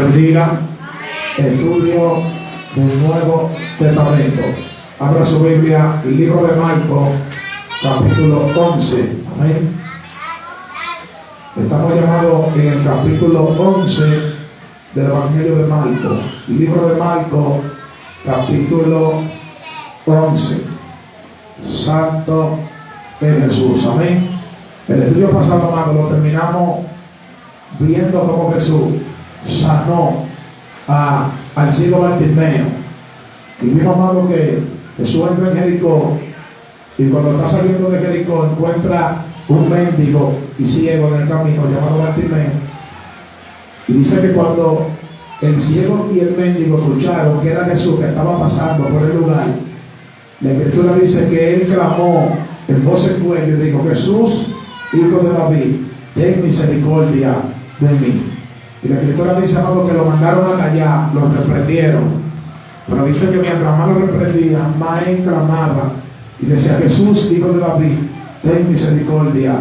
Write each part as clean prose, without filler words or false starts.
bendiga. Estudio del Nuevo Testamento. Abra su Biblia, el libro de Marcos, capítulo 11. Amén. Estamos llamados en el capítulo 11 del Evangelio de Marcos. El libro de Marcos, capítulo 11. Santo de Jesús. Amén. El estudio pasado, amado, lo terminamos viendo cómo Jesús sanó al ciego Bartimeo. Y vimos, amado, que Jesús entra en Jericó, y cuando está saliendo de Jericó encuentra un mendigo y ciego en el camino llamado Bartimeo. Y dice que cuando el ciego y el mendigo escucharon que era Jesús que estaba pasando por el lugar, la Escritura dice que él clamó en voz en cuello y dijo: Jesús, Hijo de David, ten misericordia de mí. Y la Escritura dice, amado, que lo mandaron a callar, lo reprendieron. Pero dice que mientras más lo reprendían, más él clamaba y decía: Jesús, Hijo de David, ten misericordia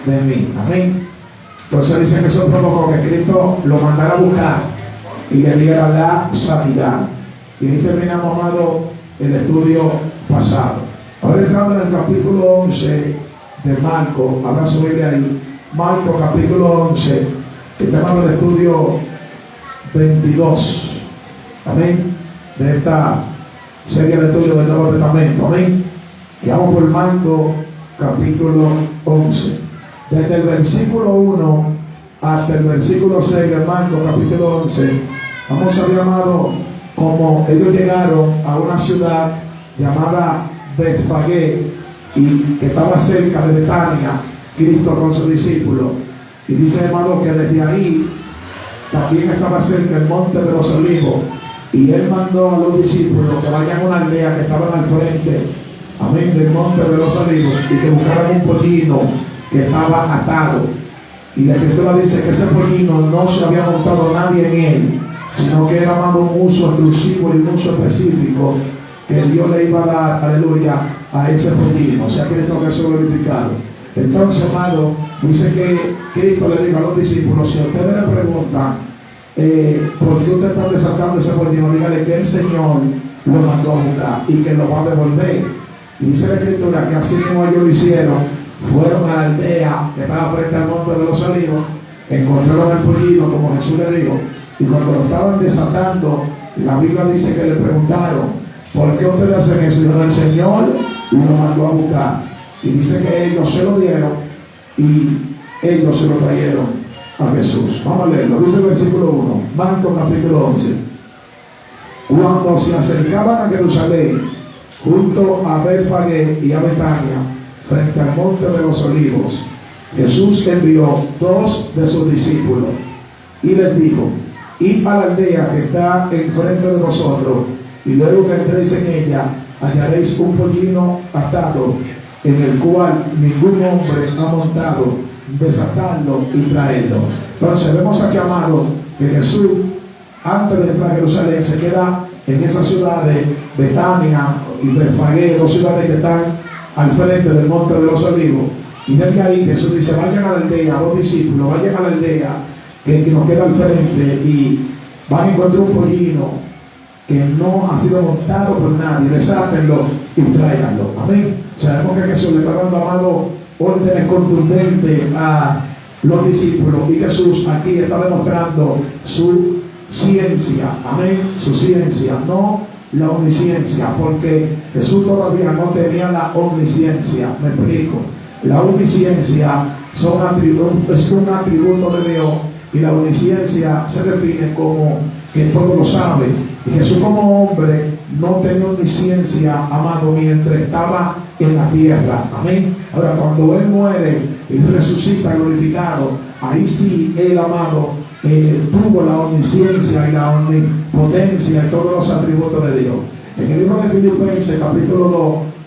de mí. Amén. Entonces dice que eso provocó que Cristo lo mandara a buscar y le diera la sanidad. Y ahí terminamos, amado, el estudio pasado. Ahora entrando en el capítulo 11 de Marcos, abra su Biblia ahí. Marcos capítulo 11, el tema del estudio 22. Amén. De esta serie de estudios del Nuevo Testamento. Amén. Y vamos por Marcos capítulo 11. Desde el versículo 1 hasta el versículo 6 de Marcos capítulo 11, vamos a ver, amado, como ellos llegaron a una ciudad llamada Betfagé, y que estaba cerca de Betania, Cristo con sus discípulos. Y dice, hermano, que desde ahí también estaba cerca el monte de los Olivos, y él mandó a los discípulos que vayan a una aldea que estaba al frente, amén, del monte de los Olivos, y que buscaran un pollino que estaba atado. Y la Escritura dice que ese pollino no se había montado nadie en él, sino que era, amado, un uso exclusivo y un uso específico que Dios le iba a dar, aleluya, a ese pollino. O sea, Cristo que se glorificado. Entonces, amado, dice que Cristo le dijo a los discípulos: si a ustedes le preguntan por qué ustedes están desatando ese pollino, dígale que el Señor lo mandó a buscar y que lo va a devolver. Y dice la Escritura que así mismo ellos lo hicieron. Fueron a la aldea que estaba frente al monte de los Olivos, encontraron el pollino como Jesús le dijo, y cuando lo estaban desatando, la Biblia dice que le preguntaron: ¿por qué ustedes hacen eso? Y dijeron: el Señor lo mandó a buscar. Y dice que ellos se lo dieron y ellos se lo trajeron a Jesús. Vamos a leerlo. Dice el versículo 1, Marcos capítulo 11. Cuando se acercaban a Jerusalén, junto a Betfagé y a Betania, frente al monte de los Olivos, Jesús envió 2 de sus discípulos y les dijo: id a la aldea que está enfrente de vosotros, y luego que entréis en ella hallaréis un pollino atado, en el cual ningún hombre ha montado, desatadlo y traedlo. Entonces vemos aquí, amado, que Jesús, antes de entrar a Jerusalén, se queda en esa ciudad de Betania y Betfagé, 2 ciudades que están al frente del monte de los Olivos. Y desde ahí Jesús dice: vayan a la aldea, 2 discípulos, vayan a la aldea que nos queda al frente, y van a encontrar un pollino que no ha sido montado por nadie, desátenlo y tráiganlo. Amén. Sabemos que Jesús le está dando, amado, órdenes contundentes a los discípulos, y Jesús aquí está demostrando su ciencia. Amén. Su ciencia, no la omnisciencia, porque Jesús todavía no tenía la omnisciencia. Me explico. La omnisciencia es un atributo de Dios, y la omnisciencia se define como que todo lo sabe. Y Jesús, como hombre, no tenía omnisciencia, amado, mientras estaba en la tierra. Amén. Ahora, cuando Él muere y resucita glorificado, ahí sí Él, amado, tuvo la omnisciencia y la omnipotencia y todos los atributos de Dios. En el libro de Filipenses capítulo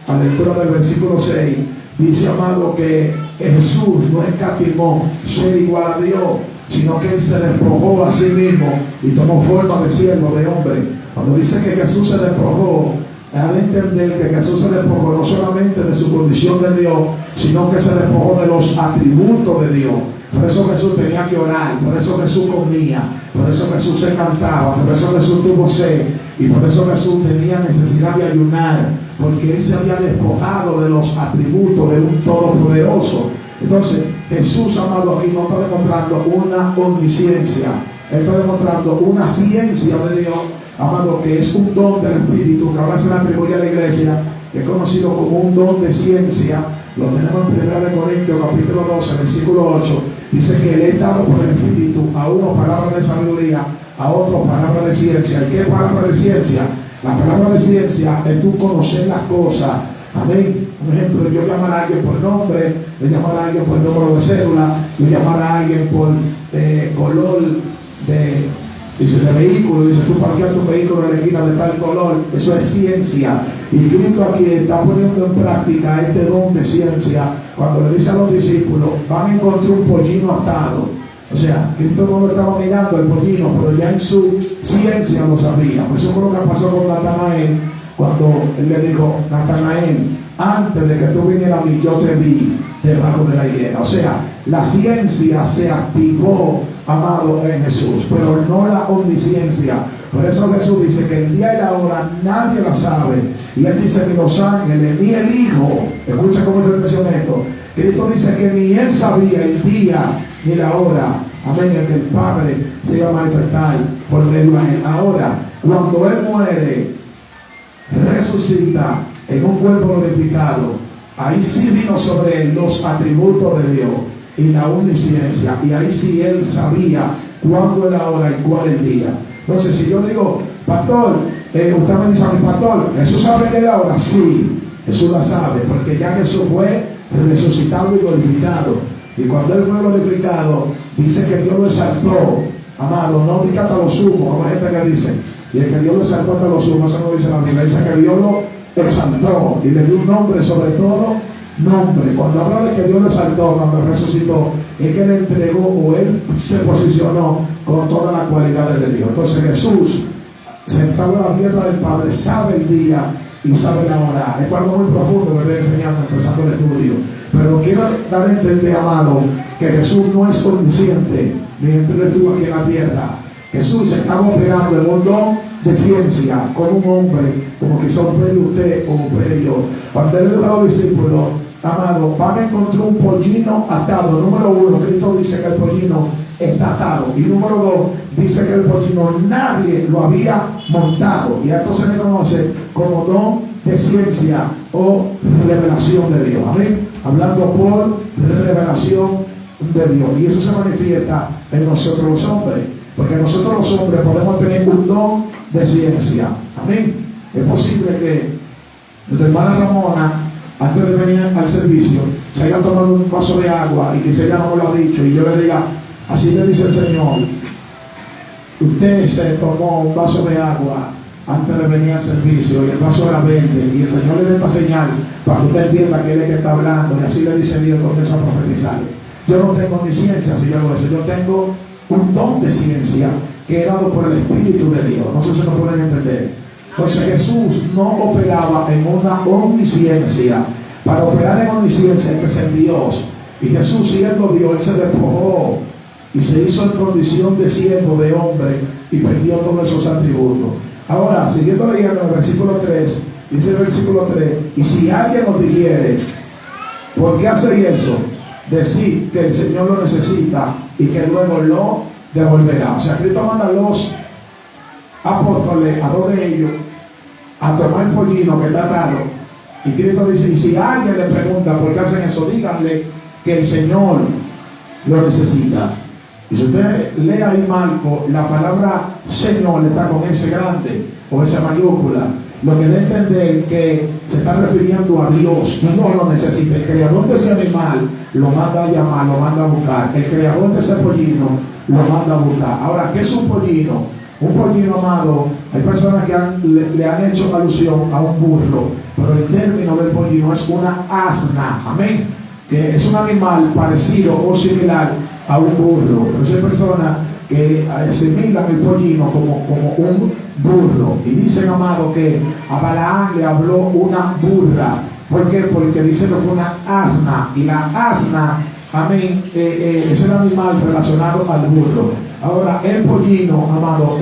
2, a la lectura del versículo 6, dice, amado, que Jesús no escatimó ser igual a Dios, sino que Él se despojó a sí mismo y tomó forma de siervo, de hombre. Cuando dice que Jesús se despojó, al entender que Jesús se despojó no solamente de su condición de Dios, sino que se despojó de los atributos de Dios. Por eso Jesús tenía que orar, por eso Jesús comía, por eso Jesús se cansaba, por eso Jesús tuvo sed, y por eso Jesús tenía necesidad de ayunar, porque Él se había despojado de los atributos de un Todopoderoso. Entonces, Jesús, amado, aquí no está demostrando una omnisciencia, Él está demostrando una ciencia de Dios, amado, que es un don del Espíritu, que ahora se le atribuye a la iglesia, que es conocido como un don de ciencia. Lo tenemos en 1 Corintios capítulo 12, versículo 8. Dice que le he dado por el Espíritu a unos palabras de sabiduría, a otros palabras de ciencia. ¿Y qué palabra de ciencia? La palabra de ciencia es tú conocer las cosas. Amén. Por ejemplo, yo llamar a alguien por nombre, yo llamar a alguien por número de cédula, yo llamar a alguien por color de vehículo, dice tú parqueas tu vehículo en la esquina de tal color, eso es ciencia. Y Cristo aquí está poniendo en práctica este don de ciencia cuando le dice a los discípulos, van a encontrar un pollino atado. O sea, Cristo no lo estaba mirando el pollino, pero ya en su ciencia lo sabía. Por eso fue lo que pasó con Natanael, cuando él le dijo, Natanael, antes de que tú vinieras a mí, yo te vi debajo de la higuera. O sea, la ciencia se activó, amado, en Jesús, pero no la omnisciencia. Por eso Jesús dice que el día y la hora nadie la sabe. Y Él dice que los ángeles, ni el Hijo, escucha cómo te atención esto, Cristo dice que ni Él sabía el día ni la hora, amén, en que el Padre se iba a manifestar por medio de Él. Ahora, cuando Él muere, resucita en un cuerpo glorificado, ahí sí vino sobre Él los atributos de Dios y la omnisciencia, y ahí sí Él sabía cuándo es la hora y cuál es el día. Entonces, si yo digo, pastor, usted me dice a mi pastor, ¿Jesús sabe que es la hora? Sí, Jesús la sabe, porque ya Jesús fue resucitado y glorificado. Y cuando Él fue glorificado, dice que Dios lo exaltó, amado, no dice hasta lo sumo, como hay gente que dice, y el que Dios lo exaltó hasta lo sumo, eso no dice la Biblia, dice que Dios lo exaltó y le dio un nombre sobre todo nombre. Cuando habla de que Dios lo exaltó, cuando resucitó, es que le entregó o Él se posicionó con todas las cualidades de Dios. Entonces Jesús, sentado a la tierra del Padre, sabe el día y sabe la hora. Esto es algo muy profundo que estoy enseñando empezando el estudio, pero quiero dar a entender, amado, que Jesús no es omnisciente mientras Él estuvo aquí en la tierra. Jesús estaba operando en un don de ciencia como un hombre, como quizá opere usted, como opere yo. Cuando Él le dijo a los discípulos, amado, van a encontrar un pollino atado. Número 1, Cristo dice que el pollino está atado. Y número 2, dice que el pollino nadie lo había montado. Y esto se le conoce como don de ciencia o revelación de Dios. Amén. Hablando por revelación de Dios. Y eso se manifiesta en nosotros los hombres. Porque nosotros los hombres podemos tener un don de ciencia. Amén. Es posible que nuestra hermana Ramona, antes de venir al servicio, se haya tomado un vaso de agua y quizá ella no me lo ha dicho, y yo le diga, así le dice el Señor, usted se tomó un vaso de agua antes de venir al servicio y el vaso era verde, y el Señor le da esta señal para que usted entienda que Él es que está hablando, y así le dice Dios, comienza a profetizar. Yo no tengo ni ciencia si yo hago eso, yo tengo un don de ciencia que he dado por el Espíritu de Dios. No sé si me pueden entender. Entonces Jesús no operaba en una omnisciencia. Para operar en omnisciencia hay que ser Dios. Y Jesús, siendo Dios, Él se despojó y se hizo en condición de siervo, de hombre, y perdió todos esos atributos. Ahora, siguiendo leyendo el versículo 3, dice el versículo 3, y si alguien os dijere, ¿por qué hacéis eso? Decir que el Señor lo necesita y que luego lo devolverá. O sea, Cristo manda a los apóstoles, a 2 de ellos, a tomar el pollino que está atado. Y Cristo dice, y si alguien le pregunta por qué hacen eso, díganle que el Señor lo necesita. Y si usted lee ahí Marco, la palabra Señor está con S grande o S mayúscula, lo que da a entender que se está refiriendo a Dios. Dios lo necesita. El creador de ese animal lo manda a llamar, lo manda a buscar. El creador de ese pollino lo manda a buscar. Ahora, ¿qué es un pollino? Un pollino, amado, hay personas que le han hecho alusión a un burro, pero el término del pollino es una asna, amén, que es un animal parecido o similar a un burro. Pero hay personas que asimilan el pollino como un burro y dicen, amado, que A Balaam le habló una burra. ¿Por qué? Porque dice que fue una asna. Y la asna, amén, es un animal relacionado al burro. Ahora, el pollino, amado,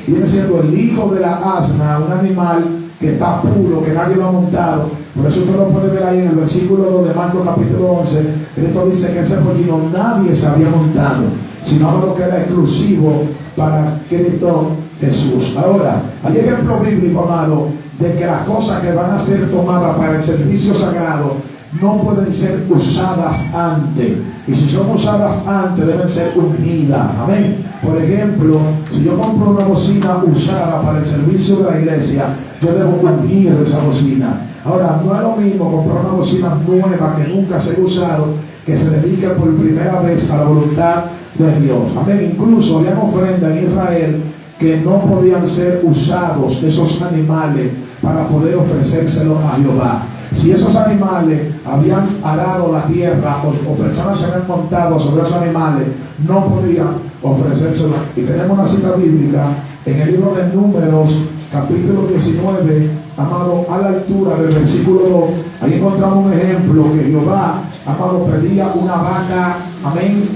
viene siendo el hijo de la asna, un animal que está puro, que nadie lo ha montado. Por eso usted lo puede ver ahí en el versículo 2 de Marcos capítulo 11. Cristo dice que ese pollino nadie se había montado, sino algo que era exclusivo para Cristo Jesús. Ahora, hay ejemplo bíblico, amado, de que las cosas que van a ser tomadas para el servicio sagrado no pueden ser usadas antes. Y si son usadas antes, deben ser ungidas. Amén. Por ejemplo, si yo compro una bocina usada para el servicio de la iglesia, yo debo ungir esa bocina. Ahora, no es lo mismo comprar una bocina nueva que nunca se ha usado, que se dedique por primera vez a la voluntad de Dios. Amén. Incluso había ofrenda en Israel que no podían ser usados esos animales para poder ofrecérselos a Jehová. Si esos animales habían arado la tierra o personas se habían montado sobre esos animales, no podían ofrecérselos. Y tenemos una cita bíblica en el libro de Números, capítulo 19, amado, a la altura del versículo 2. Ahí encontramos un ejemplo que Jehová, amado, pedía una vaca, amén,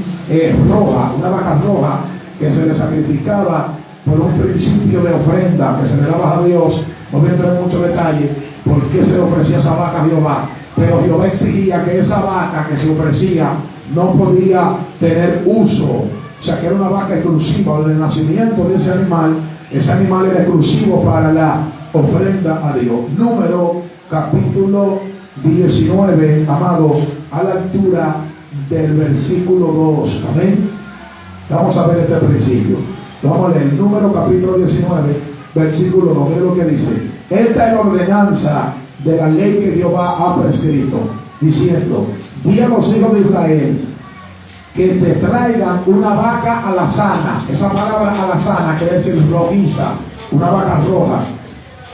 roja, una vaca roja que se le sacrificaba por un principio de ofrenda que se le daba a Dios. No voy a entrar en muchos detalles por qué se le ofrecía esa vaca a Jehová, pero Jehová exigía que esa vaca que se ofrecía no podía tener uso, o sea que era una vaca exclusiva. Desde el nacimiento de ese animal era exclusivo para la ofrenda a Dios. Número capítulo 19, amado, a la altura del versículo 2, amén. Vamos a ver este principio. Vamos a leer Número capítulo 19, versículo 2. Mira lo que dice: esta es la ordenanza de la ley que Jehová ha prescrito, diciendo: di a los hijos de Israel que te traigan una vaca alazana. Esa palabra alazana quiere decir rojiza, una vaca roja,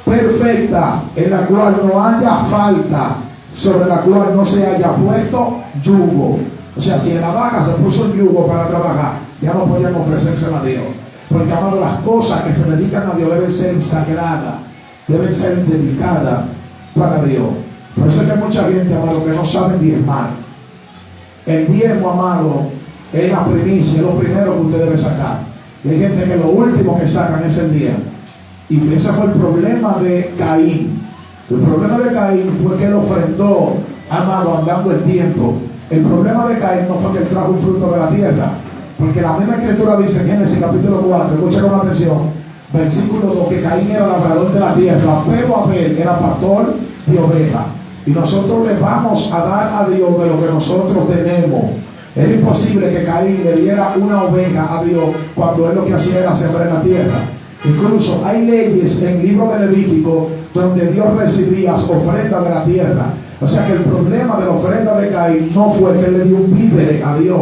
perfecta, en la cual no haya falta, sobre la cual no se haya puesto yugo. O sea, si en la vaca se puso el yugo para trabajar, ya no podían ofrecérsela a Dios. Porque, amado, las cosas que se dedican a Dios deben ser sagradas, deben ser dedicadas para Dios. Por eso es que hay mucha gente, amado, que no saben diezmar. El diezmo, amado, es la primicia, es lo primero que usted debe sacar. Y hay gente que lo último que sacan es el diezmo. Y ese fue el problema de Caín. El problema de Caín fue que él ofrendó, amado, andando el tiempo. El problema de Caín no fue que él trajo un fruto de la tierra. Porque la misma escritura dice en Génesis capítulo 4, escucha con atención, versículo 2, que Caín era labrador de la tierra, pero Abel era pastor de ovejas. Y nosotros le vamos a dar a Dios de lo que nosotros tenemos. Era imposible que Caín le diera una oveja a Dios cuando él lo que hacía era sembrar en la tierra. Incluso hay leyes en el libro de Levítico donde Dios recibía ofrendas de la tierra. O sea que el problema de la ofrenda de Caín no fue que él le dio un víver a Dios.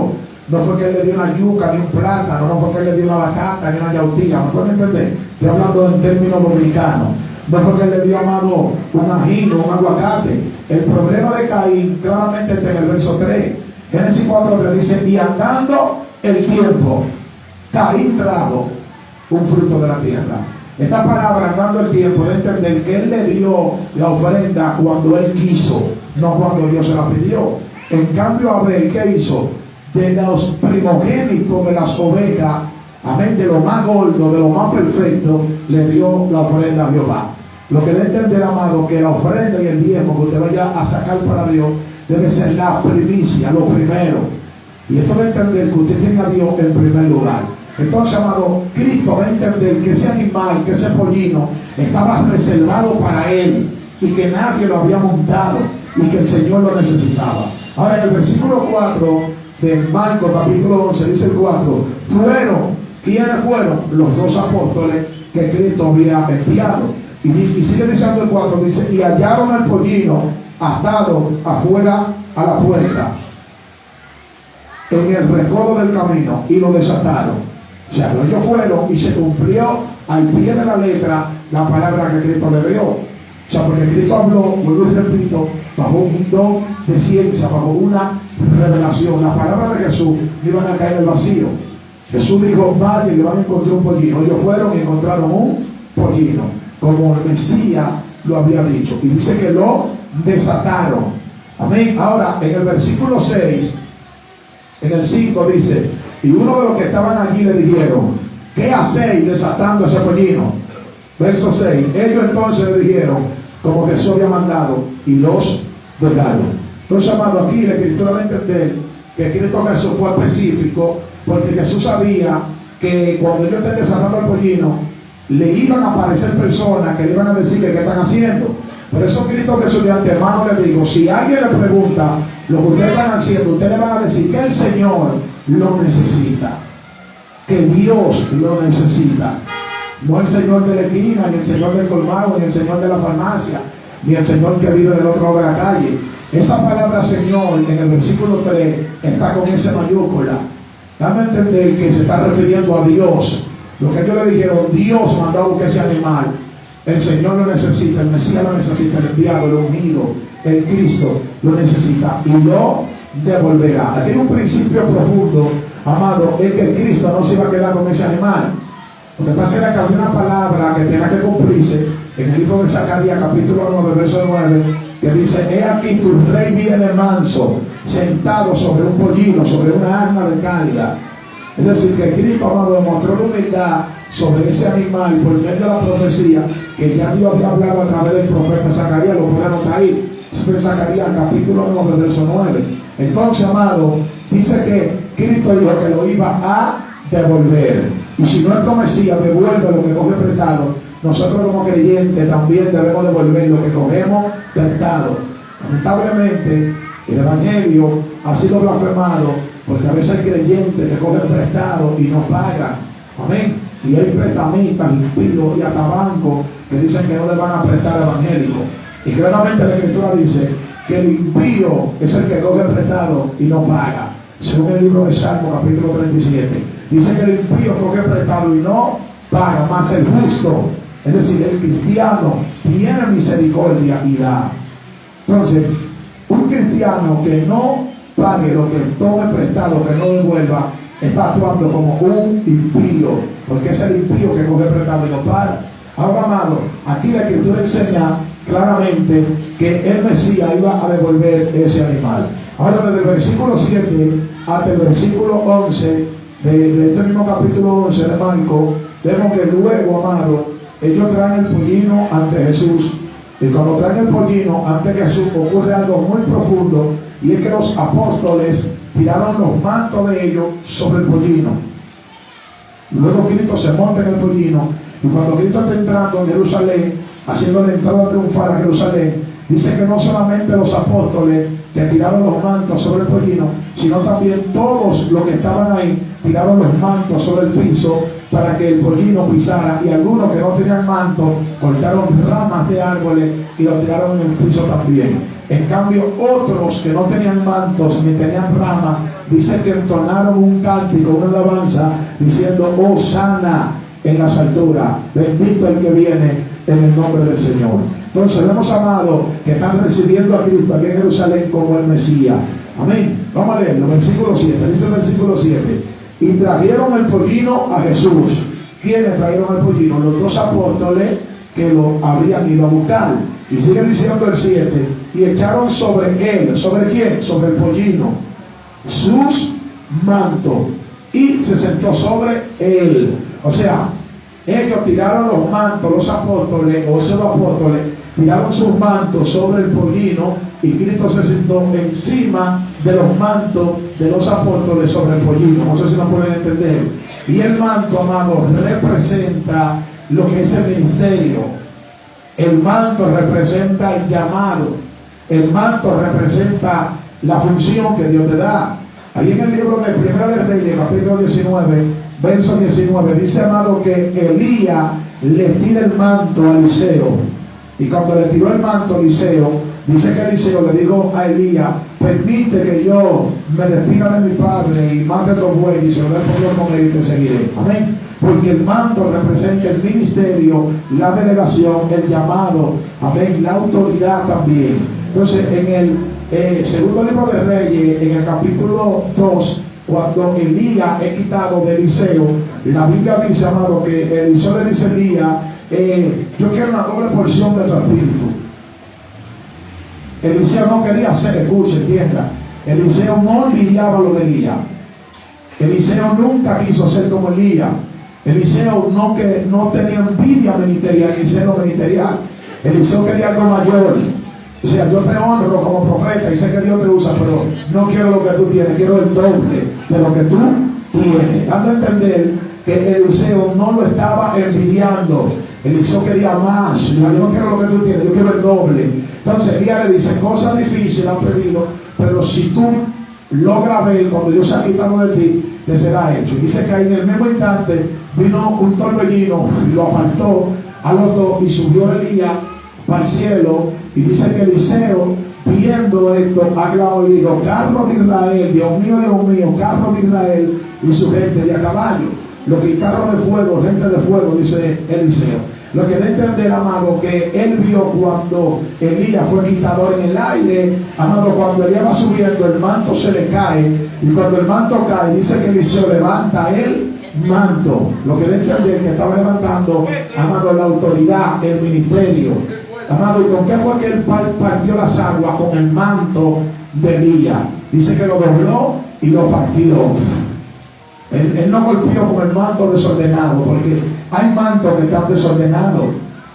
No fue que él le dio una yuca, ni un plátano, no fue que él le dio una batata, ni una yautía. ¿Me pueden entender? Estoy hablando en términos dominicanos. No fue que él le dio, amado, un ají o un aguacate. El problema de Caín claramente está en el verso 3. Génesis 4:3 dice: y andando el tiempo, Caín trajo un fruto de la tierra. Esta palabra, andando el tiempo, es entender que él le dio la ofrenda cuando él quiso, no cuando Dios se la pidió. En cambio, Abel, ¿qué hizo? De los primogénitos de las ovejas, amén, de lo más gordo, de lo más perfecto, le dio la ofrenda a Jehová. Lo que debe entender, amado, que la ofrenda y el diezmo que usted vaya a sacar para Dios debe ser la primicia, lo primero. Y esto debe entender que usted tiene a Dios en primer lugar. Entonces, amado, Cristo debe entender que ese animal, que ese pollino estaba reservado para él y que nadie lo había montado y que el Señor lo necesitaba. Ahora, en el versículo 4 de Marcos capítulo 11 dice el 4: ¿quiénes fueron? Los dos apóstoles que Cristo había enviado. Y sigue diciendo el 4, dice: y hallaron al pollino atado afuera a la puerta, en el recodo del camino, y lo desataron. O sea, ellos fueron y se cumplió al pie de la letra la palabra que Cristo le dio. O sea, porque Cristo habló, vuelvo y repito, bajo un don de ciencia, bajo una revelación. Las palabras de Jesús no iban a caer en el vacío. Jesús dijo: vayan y van a encontrar un pollino. Ellos fueron y encontraron un pollino. Como el Mesías lo había dicho. Y dice que lo desataron. Amén. Ahora, en el versículo 6, en el 5 dice, y uno de los que estaban allí le dijeron, ¿qué hacéis desatando ese pollino? Verso 6, ellos entonces le dijeron, como Jesús había mandado, y los dejaron. Entonces, amado, aquí la Escritura da a entender que Cristo Jesús fue específico, porque Jesús sabía que cuando ellos estén desatando el pollino, le iban a aparecer personas que le iban a decir que qué están haciendo. Por eso Cristo Jesús de antemano le digo, si alguien le pregunta lo que ustedes están haciendo, ustedes le van a decir que el Señor lo necesita, que Dios lo necesita. No el Señor de la esquina, ni el Señor del colmado, ni el Señor de la farmacia, ni el Señor que vive del otro lado de la calle. Esa palabra Señor en el versículo 3 está con esa mayúscula. Dame a entender que se está refiriendo a Dios. Lo que ellos le dijeron, Dios mandó a buscar ese animal. El Señor lo necesita, el Mesías lo necesita, el enviado, el unido, el Cristo lo necesita y lo devolverá. Aquí hay un principio profundo, amado, es que Cristo no se iba a quedar con ese animal. Lo que pasa era que había una palabra que tenía que cumplirse en el libro de Zacarías, capítulo 9, verso 9, que dice, he aquí tu rey viene manso, sentado sobre un pollino, sobre una arma de carga. Es decir, que Cristo, amado, demostró la humildad sobre ese animal por medio de la profecía que ya Dios había hablado a través del profeta Zacarías. Lo pueden anotar ahí. Eso es Zacarías, capítulo 9, verso 9. Entonces, amado, dice que Cristo dijo que lo iba a devolver. Y si nuestro Mesías devuelve lo que coge prestado, nosotros como creyentes también debemos devolver lo que cogemos prestado. Lamentablemente, el Evangelio ha sido blasfemado porque a veces hay creyentes que cogen prestado y no pagan. Amén. Y hay prestamistas, impíos y hasta bancos que dicen que no le van a prestar evangélico. Y claramente la Escritura dice que el impío es el que coge prestado y no paga. Según el libro de Salmo, capítulo 37. Dice que el impío coge prestado y no paga, más el justo, es decir, el cristiano, tiene misericordia y da. Entonces, un cristiano que no pague lo que tome prestado, que no devuelva, está actuando como un impío, porque es el impío que coge prestado y no paga. Ahora, amado, aquí la Escritura enseña claramente que el Mesías iba a devolver ese animal. Ahora, desde el versículo 7 hasta el versículo 11 de este mismo capítulo 11 de Marcos, vemos que luego, amado, ellos traen el pollino ante Jesús. Y cuando traen el pollino ante Jesús, ocurre algo muy profundo, y es que los apóstoles tiraron los mantos de ellos sobre el pollino. Luego Cristo se monta en el pollino, y cuando Cristo está entrando en Jerusalén, haciendo la entrada triunfal a Jerusalén, dice que no solamente los apóstoles que tiraron los mantos sobre el pollino, sino también todos los que estaban ahí tiraron los mantos sobre el piso para que el pollino pisara, y algunos que no tenían manto cortaron ramas de árboles y lo tiraron en el piso también. En cambio, otros que no tenían mantos ni tenían ramas, dice que entonaron un cántico, una alabanza, diciendo, Hosana en las alturas, bendito el que viene en el nombre del Señor. Entonces vemos, amado, que están recibiendo a Cristo aquí en Jerusalén como el Mesías. Amén. Vamos a leerlo, versículo 7. Dice el versículo 7. Y trajeron el pollino a Jesús. ¿Quiénes trajeron el pollino? Los dos apóstoles que lo habían ido a buscar. Y sigue diciendo el 7. Y echaron sobre él. ¿Sobre quién? Sobre el pollino. Sus mantos. Y se sentó sobre él. O sea, ellos tiraron los mantos, los apóstoles, o esos apóstoles, tiraron sus mantos sobre el pollino, y Cristo se sentó encima de los mantos de los apóstoles sobre el pollino. No sé si nos pueden entender. Y el manto, amado, representa lo que es el ministerio. El manto representa el llamado. El manto representa la función que Dios te da. Ahí en el libro de Primera de Reyes, capítulo 19, verso 19, dice, amado, que Elías le tira el manto a Eliseo. Y cuando le tiró el manto a Eliseo, dice que Eliseo le dijo a Elías, permite que yo me despida de mi padre y mate dos bueyes y se lo dé por comer y te seguiré. Amén. Porque el manto representa el ministerio, la delegación, el llamado, amén, la autoridad también. Entonces, en el segundo libro de Reyes, en el capítulo 2, cuando Elías es quitado de Eliseo, la Biblia dice, amado, que Eliseo le dice a Elías yo quiero una doble porción de tu espíritu. Eliseo no quería hacer, escuche, entienda. Eliseo no envidiaba lo de Elías. Eliseo nunca quiso ser como Elías. Eliseo no tenía envidia ministerial, Eliseo ministerial. Eliseo quería algo mayor. O sea, yo te honro como profeta y sé que Dios te usa, pero no quiero lo que tú tienes, quiero el doble de lo que tú tienes. Dando a entender que Eliseo no lo estaba envidiando. Eliseo quería más. Yo no quiero lo que tú tienes, yo quiero el doble. Entonces Elías le dice, cosas difíciles han pedido, pero si tú logras ver cuando yo sea quitado de ti, te será hecho. Y dice que ahí en el mismo instante vino un torbellino, lo apartó a los dos y subió Elías para el cielo. Y dice que Eliseo, viendo esto, aclamó y dijo, carro de Israel, Dios mío, carro de Israel y su gente de a caballo. Lo que carro de fuego, gente de fuego, dice Eliseo. Lo que debe entender, amado, que él vio cuando Elías fue quitador en el aire, amado, cuando Elías va subiendo, el manto se le cae, y cuando el manto cae, dice que Eliseo levanta el manto. Lo que debe entender que estaba levantando, amado, la autoridad, el ministerio. Amado, ¿y con qué fue que él partió las aguas? Con el manto de Elías. Dice que lo dobló y lo partió. Él no golpeó con el manto desordenado, porque hay mantos que están desordenados.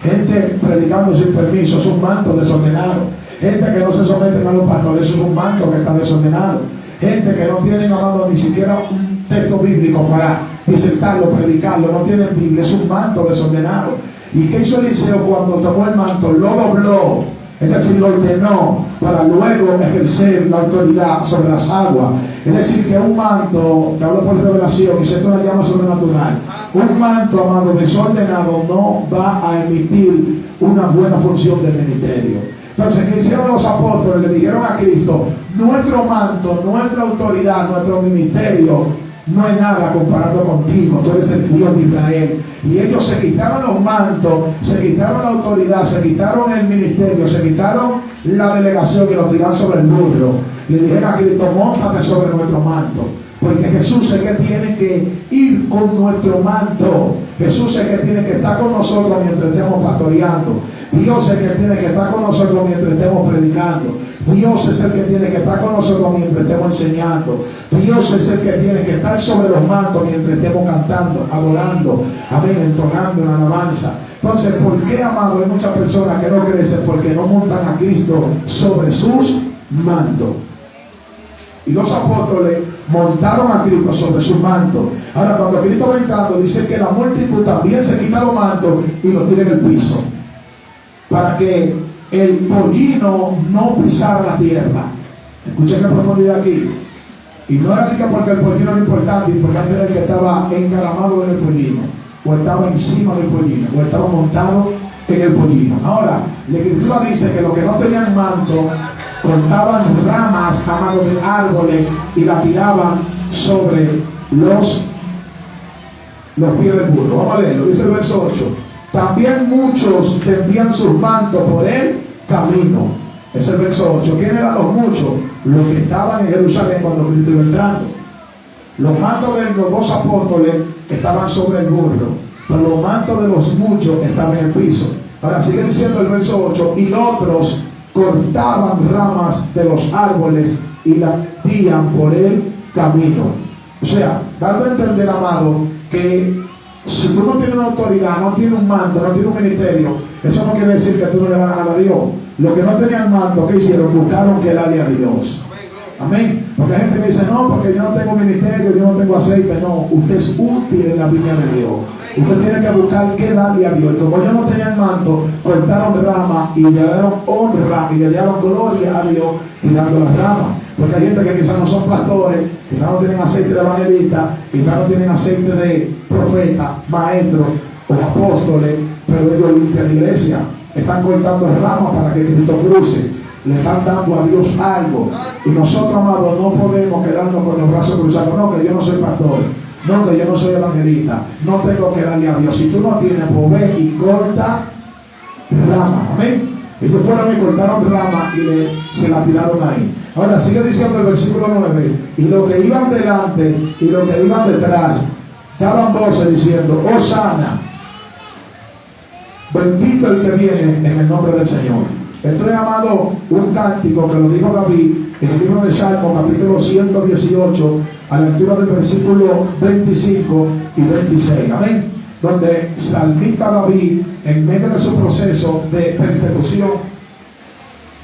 Gente predicando sin permiso, es un manto desordenado. Gente que no se someten a los pastores, es un manto que está desordenado. Gente que no tienen, amado, ni siquiera un texto bíblico para disertarlo, predicarlo, no tienen Biblia, es un manto desordenado. ¿Y qué hizo Eliseo cuando tomó el manto? Lo dobló, es decir, lo ordenó para luego ejercer la autoridad sobre las aguas. Es decir, que un manto, te hablo por revelación y siento una llama sobrenatural, un manto, amado, desordenado no va a emitir una buena función del ministerio. Entonces, ¿qué hicieron los apóstoles? Le dijeron a Cristo, nuestro manto, nuestra autoridad, nuestro ministerio no es nada comparado contigo, tú eres el Dios de Israel. Y ellos se quitaron los mantos, se quitaron la autoridad, se quitaron el ministerio, se quitaron la delegación y lo tiraron sobre el burro. Le dijeron a Cristo, móntate sobre nuestro manto, porque Jesús es que tiene que ir con nuestro manto. Jesús es que tiene que estar con nosotros mientras estemos pastoreando. Dios es el que tiene que estar con nosotros mientras estemos predicando. Dios es el que tiene que estar con nosotros mientras estemos enseñando. Dios es el que tiene que estar sobre los mantos mientras estemos cantando, adorando, amén, entonando una alabanza. Entonces, ¿por qué, amado, hay muchas personas que no crecen? Porque no montan a Cristo sobre sus mantos. Y los apóstoles montaron a Cristo sobre sus mantos. Ahora, cuando Cristo va entrando, dice que la multitud también se quita los mantos y los tira en el piso, para que el pollino no pisara la tierra. Escuchen qué profundidad aquí. Y no era porque el pollino era importante era el que estaba encaramado en el pollino, o estaba encima del pollino, o estaba montado en el pollino. Ahora, la Escritura dice que los que no tenían manto cortaban ramas, amados, de árboles y la tiraban sobre los pies del burro. Vamos a leerlo, dice el verso 8. También muchos tendían sus mantos por el camino. Es el verso 8. ¿Quién eran los muchos? Los que estaban en Jerusalén cuando Cristo iba entrando. Los mantos de los dos apóstoles estaban sobre el burro, pero los mantos de los muchos estaban en el piso. Ahora sigue diciendo el verso 8. Y otros cortaban ramas de los árboles y las metían por el camino. O sea, dando a entender, amado, que si tú no tienes una autoridad, no tienes un mando, no tienes un ministerio, eso no quiere decir que tú no le vas a ganar a Dios. Los que no tenían mando, ¿qué hicieron? Buscaron que darle a Dios. Amén. Porque hay gente que dice, no, porque yo no tengo ministerio, yo no tengo aceite. No, usted es útil en la viña de Dios. Usted tiene que buscar qué darle a Dios. Y como ellos no tenían manto, cortaron ramas y le dieron honra y le dieron gloria a Dios tirando las ramas. Porque hay gente que quizás no son pastores, quizás no tienen aceite de evangelista, quizás no tienen aceite de profeta, maestro o apóstoles, pero ellos limpian la iglesia. Están cortando ramas para que Cristo cruce. Le están dando a Dios algo. Y nosotros, amados, no podemos quedarnos con los brazos cruzados. No, que yo no soy pastor. No, que yo no soy evangelista. No tengo que darle a Dios. Si tú no tienes, pues ve y corta ramas. Amén. Ellos fueron y cortaron ramas y se la tiraron ahí. Ahora sigue diciendo el versículo 9. Y los que iban delante y los que iban detrás daban voces diciendo, Hosana. bendito el que viene en el nombre del Señor. Esto es, amado, un cántico que lo dijo David en el libro de Salmo, capítulo 118, a la altura del versículo 25 y 26. Amén. Donde salmista David, en medio de su proceso de persecución,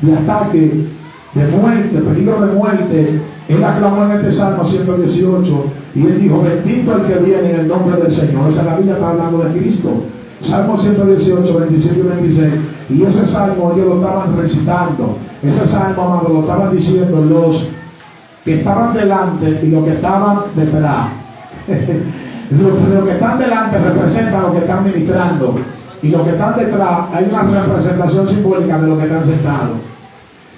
de ataque, de muerte, peligro de muerte, él aclamó en este Salmo 118 y él dijo: bendito el que viene en el nombre del Señor. Esa la Biblia está hablando de Cristo. Salmo 118, 25 y 26. Y ese salmo ellos lo estaban recitando. Ese salmo, amado, lo estaban diciendo los que estaban delante y los que estaban detrás. Los que están delante representan los que están ministrando, y los que están detrás hay una representación simbólica de los que están sentados.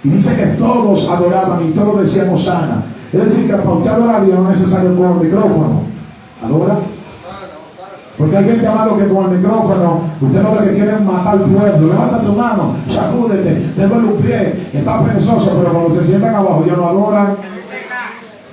Y dice que todos adoraban y todos decían Hosana. Es decir, que para usted adorar a Dios no es necesario con el micrófono. ¿Adora? Porque hay gente, amado, que con el micrófono usted no ve que quieren matar al pueblo. Levanta tu mano, sacúdete, te duele un pie, está perezoso, pero cuando se sientan abajo ellos no adoran.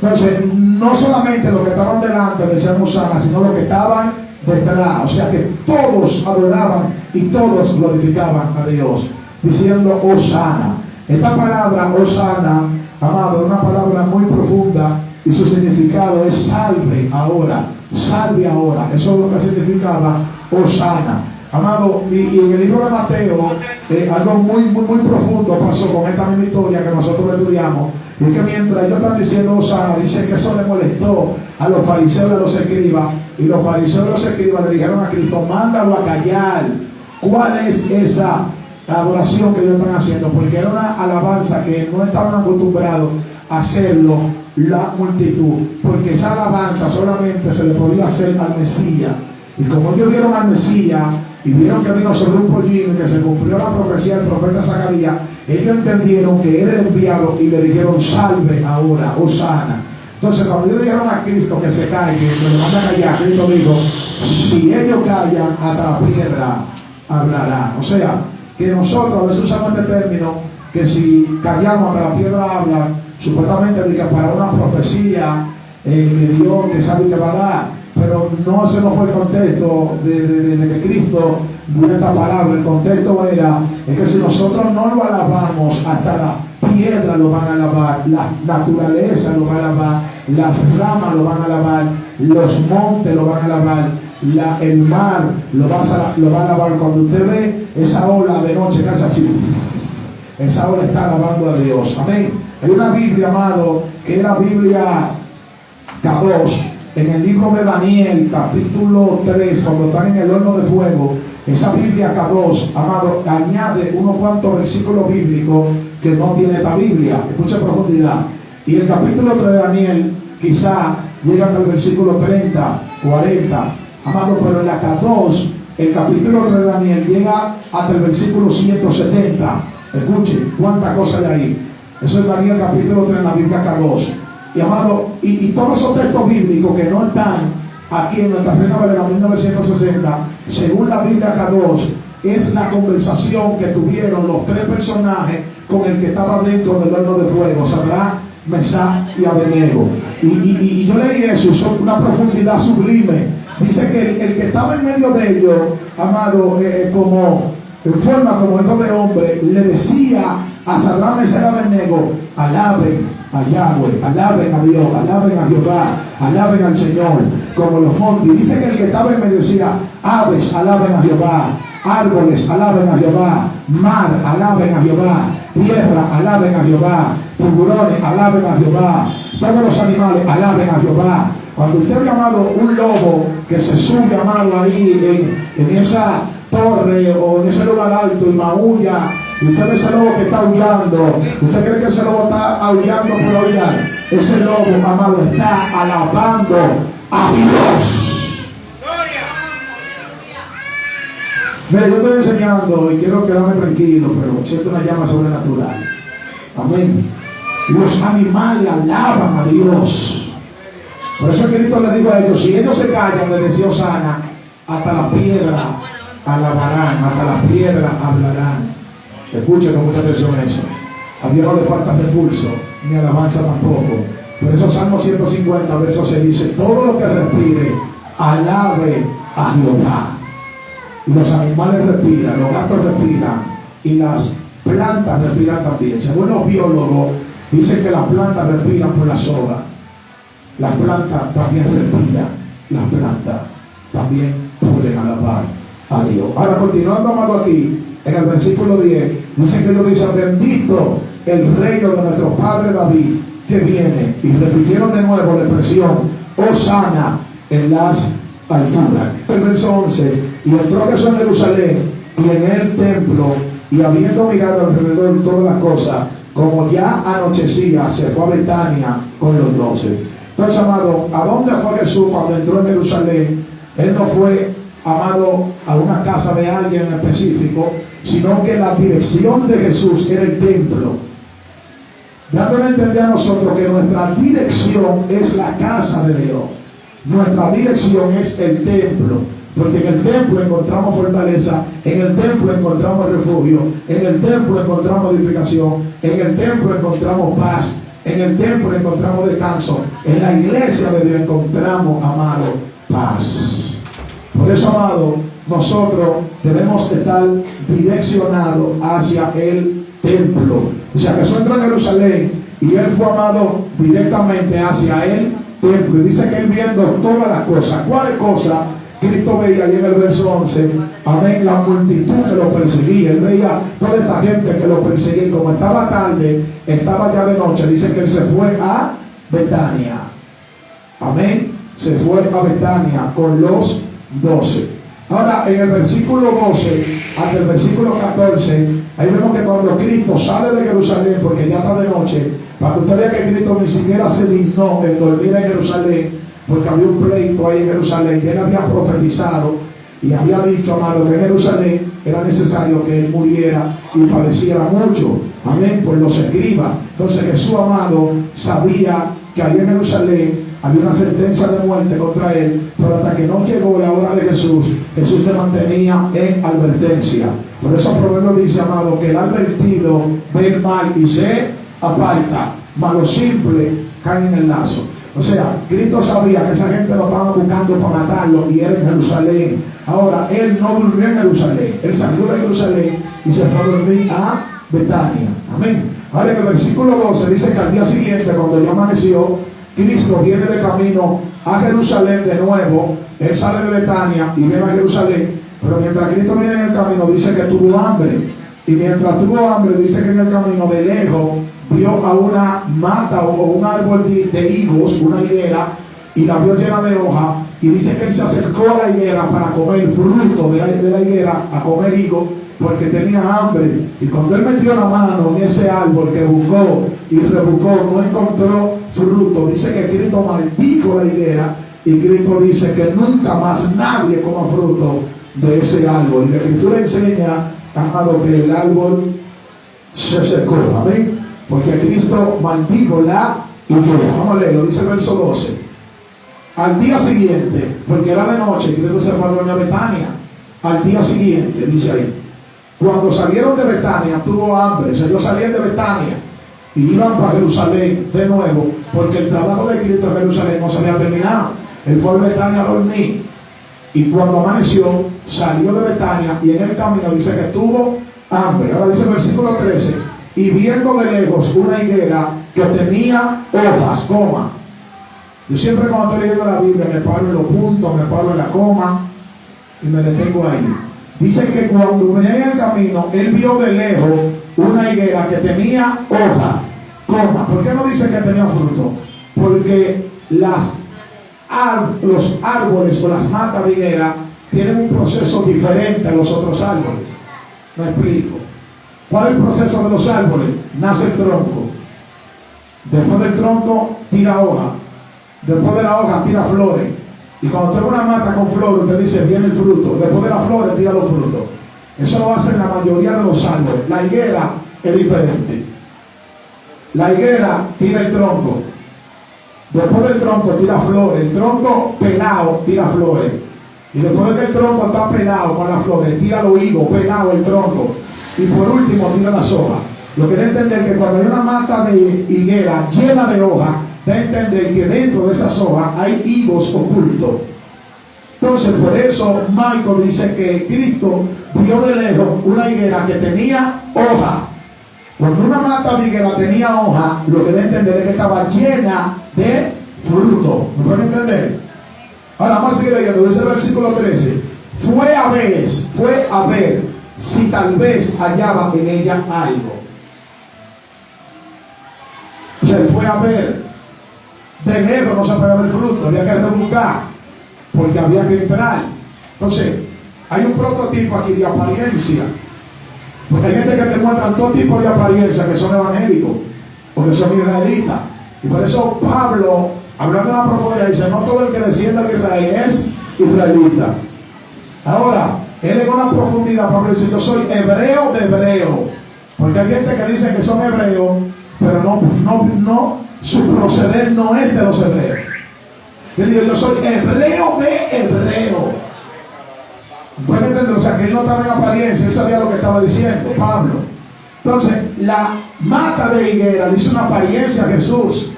Entonces, no solamente los que estaban delante decían Hosana, sino los que estaban detrás. O sea que todos adoraban y todos glorificaban a Dios, diciendo Hosana. Esta palabra Hosana, amado, es una palabra muy profunda y su significado es salve ahora, salve ahora. Eso es lo que significaba Hosana. Amado, y en el libro de Mateo, algo muy profundo pasó con esta misma historia que nosotros estudiamos. Y es que mientras ellos están diciendo Hosana, dice que eso le molestó a los fariseos y a los escribas. Y los fariseos y los escribas le dijeron a Cristo: mándalo a callar. ¿Cuál es esa adoración que ellos están haciendo? Porque era una alabanza que no estaban acostumbrados a hacerlo la multitud, porque esa alabanza solamente se le podía hacer al Mesías. Y como ellos vieron al Mesías y vieron que vino sobre un pollino y que se cumplió la profecía del profeta Zacarías, ellos entendieron que era el enviado y le dijeron: salve ahora, Hosana. Entonces, cuando ellos dijeron a Cristo que se calle, que le manda a callar, Cristo dijo: si ellos callan, hasta la piedra hablarán. O sea, que nosotros a veces usamos este término, que si callamos, hasta la piedra habla, supuestamente de que para una profecía que Dios que sabe que va a dar. Pero no, ese no fue el contexto de que Cristo dio esta palabra. El contexto era que si nosotros no lo alabamos, hasta la piedra lo van a alabar, la naturaleza lo va a alabar, las ramas lo van a alabar, los montes lo van a alabar, el mar lo va a alabar. Cuando usted ve esa ola de noche que hace así, esa ola está alabando a Dios. Amén. Hay una Biblia, amado, que es la Biblia K2. En el libro de Daniel, capítulo 3, cuando están en el horno de fuego, esa Biblia K2, amado, añade unos cuantos versículos bíblicos que no tiene esta Biblia. Escucha profundidad. Y el capítulo 3 de Daniel quizá llega hasta el versículo 30, 40. Amado, pero en la K2, el capítulo 3 de Daniel llega hasta el versículo 170. Escuche, cuántas cosas hay ahí. Eso es Daniel capítulo 3 en la Biblia K2. Y amado, y todos esos textos bíblicos que no están aquí en nuestra Reina Valera 1960, según la Biblia K2, es la conversación que tuvieron los tres personajes con el que estaba dentro del horno de fuego: Sadrach, Mesach y Abednego. Y yo leí eso, son una profundidad sublime. Dice que el que estaba en medio de ellos, amado, como en forma como hijo de hombre, le decía a Sadrach, Mesach y Abednego: alaben a Yahweh, alaben a Dios, alaben a Jehová, alaben al Señor, como los montes. Y dice que el que estaba en medio decía: aves, alaben a Jehová, árboles, alaben a Jehová, mar, alaben a Jehová, tierra, alaben a Jehová, tiburones, alaben a Jehová, todos los animales, alaben a Jehová. Cuando usted ve, amado, un lobo que se sube, amado, ahí en esa torre o en ese lugar alto y maulla, y usted ve ese lobo que está aullando, ¿usted cree que ese lobo está aullando por aullar? Ese lobo, amado, está alabando a Dios. Mira, yo estoy enseñando y quiero quedarme tranquilo, pero siento una llama sobrenatural. Amén. Los animales alaban a Dios. Por eso Cristo le dijo a ellos: si ellos se callan, le decía Hosana, hasta la piedra alabarán, hasta la piedra hablarán. Escuchen con mucha atención eso. A Dios no le falta recurso, ni alabanza tampoco. Por eso Salmo 150, verso 6 dice: todo lo que respire, alabe a Jehová. los animales respiran, los gatos respiran y las plantas respiran también. Según los biólogos, dicen que las plantas respiran por las hojas. Las plantas también respiran, las plantas también pueden alabar a Dios. Ahora, continuando, amado, aquí, en el versículo 10, dice que Dios dice: bendito el reino de nuestro padre David, que viene. Y repitieron de nuevo la expresión: Hosana en las alturas. El verso 11: y entró Jesús en Jerusalén y en el templo, y habiendo mirado alrededor todas las cosas, como ya anochecía, se fue a Betania con los 12. Entonces, amado, ¿a dónde fue Jesús cuando entró en Jerusalén? Él no fue, amado, a una casa de alguien en específico, sino que la dirección de Jesús era el templo, dándole a entender a nosotros que nuestra dirección es la casa de Dios. Nuestra dirección es el templo, porque en el templo encontramos fortaleza, en el templo encontramos refugio, en el templo encontramos edificación, en el templo encontramos paz, en el templo encontramos descanso, en la iglesia de Dios encontramos, amado, paz. Por eso, amado, nosotros debemos estar direccionados hacia el templo. O sea, Jesús entró en Jerusalén y él fue, amado, directamente hacia el templo. Y dice que él viendo todas las cosas. ¿Cuáles cosas? Cristo veía ahí en el verso 11, amén, la multitud que lo perseguía. Él veía toda esta gente que lo perseguía, y como estaba tarde, estaba ya de noche, dice que él se fue a Betania. Amén, se fue a Betania con los 12. Ahora, en el versículo 12 hasta el versículo 14, ahí vemos que cuando Cristo sale de Jerusalén, porque ya está de noche, para que usted vea que Cristo ni siquiera se dignó en dormir en Jerusalén, porque había un pleito ahí en Jerusalén, que él había profetizado y había dicho, amado, que en Jerusalén era necesario que él muriera y padeciera mucho, amén, por los escribas. Entonces Jesús, amado, sabía que ahí en Jerusalén había una sentencia de muerte contra él, pero hasta que no llegó la hora de Jesús, Jesús se mantenía en advertencia. Por eso el proverbio dice, amado, que el advertido ve el mal y se aparta, mas los simples caen en el lazo. O sea, Cristo sabía que esa gente lo estaba buscando para matarlo y era en Jerusalén. Ahora, él no durmió en Jerusalén, él salió de Jerusalén y se fue a dormir a Betania. Amén. Ahora, en el versículo 12 dice que al día siguiente, cuando ya amaneció, Cristo viene de camino a Jerusalén de nuevo. Él sale de Betania y viene a Jerusalén, pero mientras Cristo viene en el camino, dice que tuvo hambre. Y mientras tuvo hambre, dice que en el camino de lejos vio a una mata o un árbol de higos, una higuera, y la vio llena de hojas, y dice que él se acercó a la higuera para comer fruto de la higuera, a comer higos, porque tenía hambre. Y cuando él metió la mano en ese árbol que buscó y rebuscó, no encontró fruto. Dice que Cristo maldijo la higuera, y Cristo dice que nunca más nadie coma fruto de ese árbol. Y la Escritura enseña, amado, que el árbol se secó. Amén. Porque Cristo maldijo la higuera. Vamos a leerlo, dice el verso 12. Al día siguiente, porque era de noche, Cristo se fue a dormir a Betania. Al día siguiente, dice ahí, cuando salieron de Betania, tuvo hambre. Ellos salían de Betania y iban para Jerusalén de nuevo, porque el trabajo de Cristo en Jerusalén no se había terminado. Él fue a Betania a dormir, y cuando amaneció, salió de Betania, y en el camino dice que tuvo hambre. Ahora dice el versículo 13, y viendo de lejos una higuera que tenía hojas, coma. Yo siempre cuando estoy leyendo la Biblia me paro en los puntos, me paro en la coma y me detengo ahí. Dice que cuando venía en el camino, él vio de lejos una higuera que tenía hoja, coma. ¿Por qué no dice que tenía fruto? Porque los árboles o las matas de higuera tienen un proceso diferente a los otros árboles. Me explico. ¿Cuál es el proceso de los árboles? Nace el tronco. Después del tronco tira hoja. Después de la hoja tira flores. Y cuando tengo una mata con flores, te dice viene el fruto. Después de las flores tira los frutos. Eso lo hacen la mayoría de los árboles. La higuera es diferente. La higuera tira el tronco. Después del tronco tira flores. El tronco pelado tira flores. Y después de que el tronco está pelado con las flores, tira los higos, pelado el tronco. Y por último tira las hojas. Lo que da a entender que cuando hay una mata de higuera llena de hojas, da a entender que dentro de esas hojas hay higos ocultos. Entonces, por eso Marcos dice que Cristo vio de lejos una higuera que tenía hoja. Cuando una mata de higuera tenía hoja, lo que debe entender es que estaba llena de fruto. ¿Me pueden entender? Ahora vamos a seguir leyendo. Dice el versículo 13. Fue a ver si tal vez hallaba en ella algo. O sea, fue a ver. De lejos no se podía ver fruto, había que rebuscar, porque había que entrar. Entonces, hay un prototipo aquí de apariencia. Porque hay gente que te muestra todo tipo de apariencia que son evangélicos o que son israelitas. Y por eso Pablo, hablando en la profundidad, dice: no todo el que descienda de Israel es israelita. Ahora, él en una profundidad, Pablo dice: yo soy hebreo de hebreo. Porque hay gente que dice que son hebreos, pero no, su proceder no es de los hebreos. Él dice: yo soy hebreo de hebreo. ¿Pueden entender? O sea, que él no estaba en apariencia, él sabía lo que estaba diciendo, Pablo. Entonces, la mata de higuera le hizo una apariencia a Jesús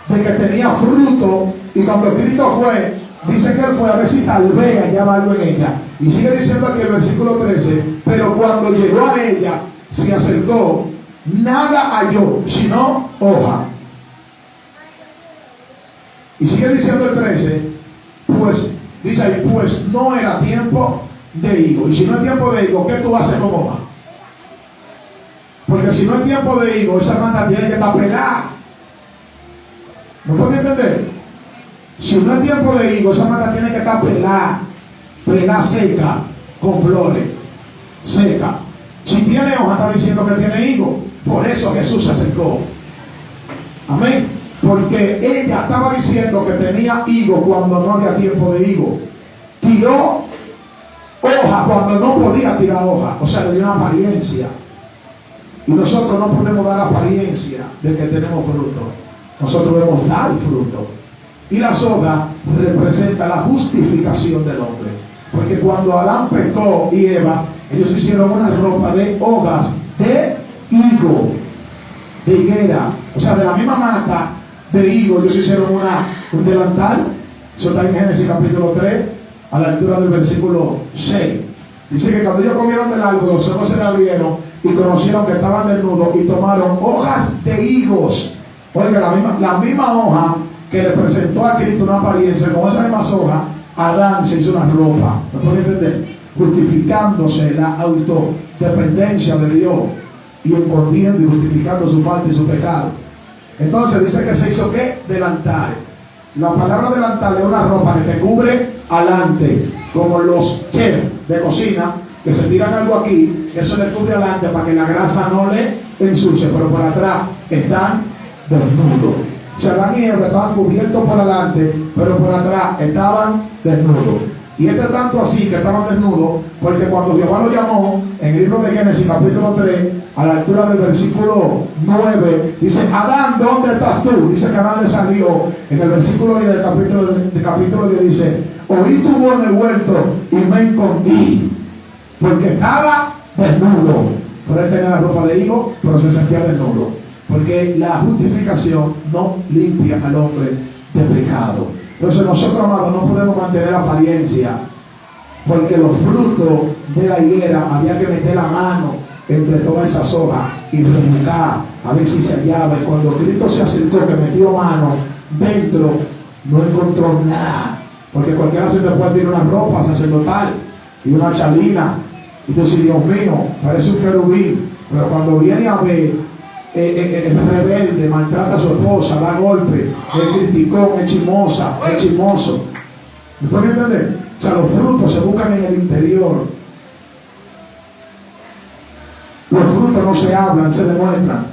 de que tenía fruto, y cuando Cristo fue, dice que él fue a ver si tal vez hallaba algo en ella. Y sigue diciendo aquí el versículo 13: pero cuando llegó a ella, se acercó, nada halló, sino hoja. Y sigue diciendo el 13, pues, dice ahí, pues no era tiempo de higo. Y si no es tiempo de higo, ¿qué tú haces con hoja? Porque si no es tiempo de higo, esa mata tiene que estar pelada. ¿No pueden entender? Si no es tiempo de higo, esa mata tiene que estar pelada seca, con flores, seca. Si tiene hoja, está diciendo que tiene higo. Por eso Jesús se acercó. Amén. Porque ella estaba diciendo que tenía higo cuando no había tiempo de higo. Tiró hoja cuando no podía tirar hoja. O sea, le dio una apariencia. Y nosotros no podemos dar apariencia de que tenemos fruto. Nosotros debemos dar fruto. Y la soga representa la justificación del hombre. Porque cuando Adán pecó y Eva, ellos hicieron una ropa de hojas de higo, de higuera. O sea, de la misma mata de higo, ellos hicieron un delantal. Eso está en Génesis capítulo 3, a la altura del versículo 6. Dice que cuando ellos comieron del árbol, los ojos se le abrieron y conocieron que estaban desnudos y tomaron hojas de higos. Oiga, la misma hoja que le presentó a Cristo una apariencia, con esa misma hoja, Adán se hizo una ropa. ¿Me pueden entender? Justificándose la autodependencia de Dios y escondiendo y justificando su falta y su pecado. Entonces dice que se hizo ¿qué? Delantal. La palabra delantal es una ropa que te cubre adelante, como los chefs de cocina que se tiran algo aquí, eso le cubre adelante para que la grasa no le ensucie, pero por atrás están desnudos. O sea, Adán y Eva estaban cubiertos por adelante, pero por atrás estaban desnudos. Y esto es tanto así que estaban desnudos, porque cuando Jehová lo llamó, en el libro de Génesis capítulo 3, a la altura del versículo 9, dice: Adán, ¿dónde estás tú? Dice que Adán le salió. En el versículo 10 del capítulo 10 dice: oí tu voz en el huerto y me escondí, porque estaba desnudo. Pero él tenía la ropa de higo, pero se sentía desnudo. Porque la justificación no limpia al hombre de pecado. Entonces nosotros, amados, no podemos mantener apariencia, porque los frutos de la higuera había que meter la mano entre todas esas hojas y rebuscar a ver si se hallaba. Y cuando Cristo se acercó, que metió mano dentro, no encontró nada, porque cualquiera se te puede tirar una ropa sacerdotal y una chalina y tú dices: Dios mío, parece un querubín. Pero cuando viene a ver, es rebelde, maltrata a su esposa, da golpe, es criticón, es chismosa, es chismoso. ¿Me pueden entender? O sea, los frutos se buscan en el interior. Los frutos no se hablan, se demuestran.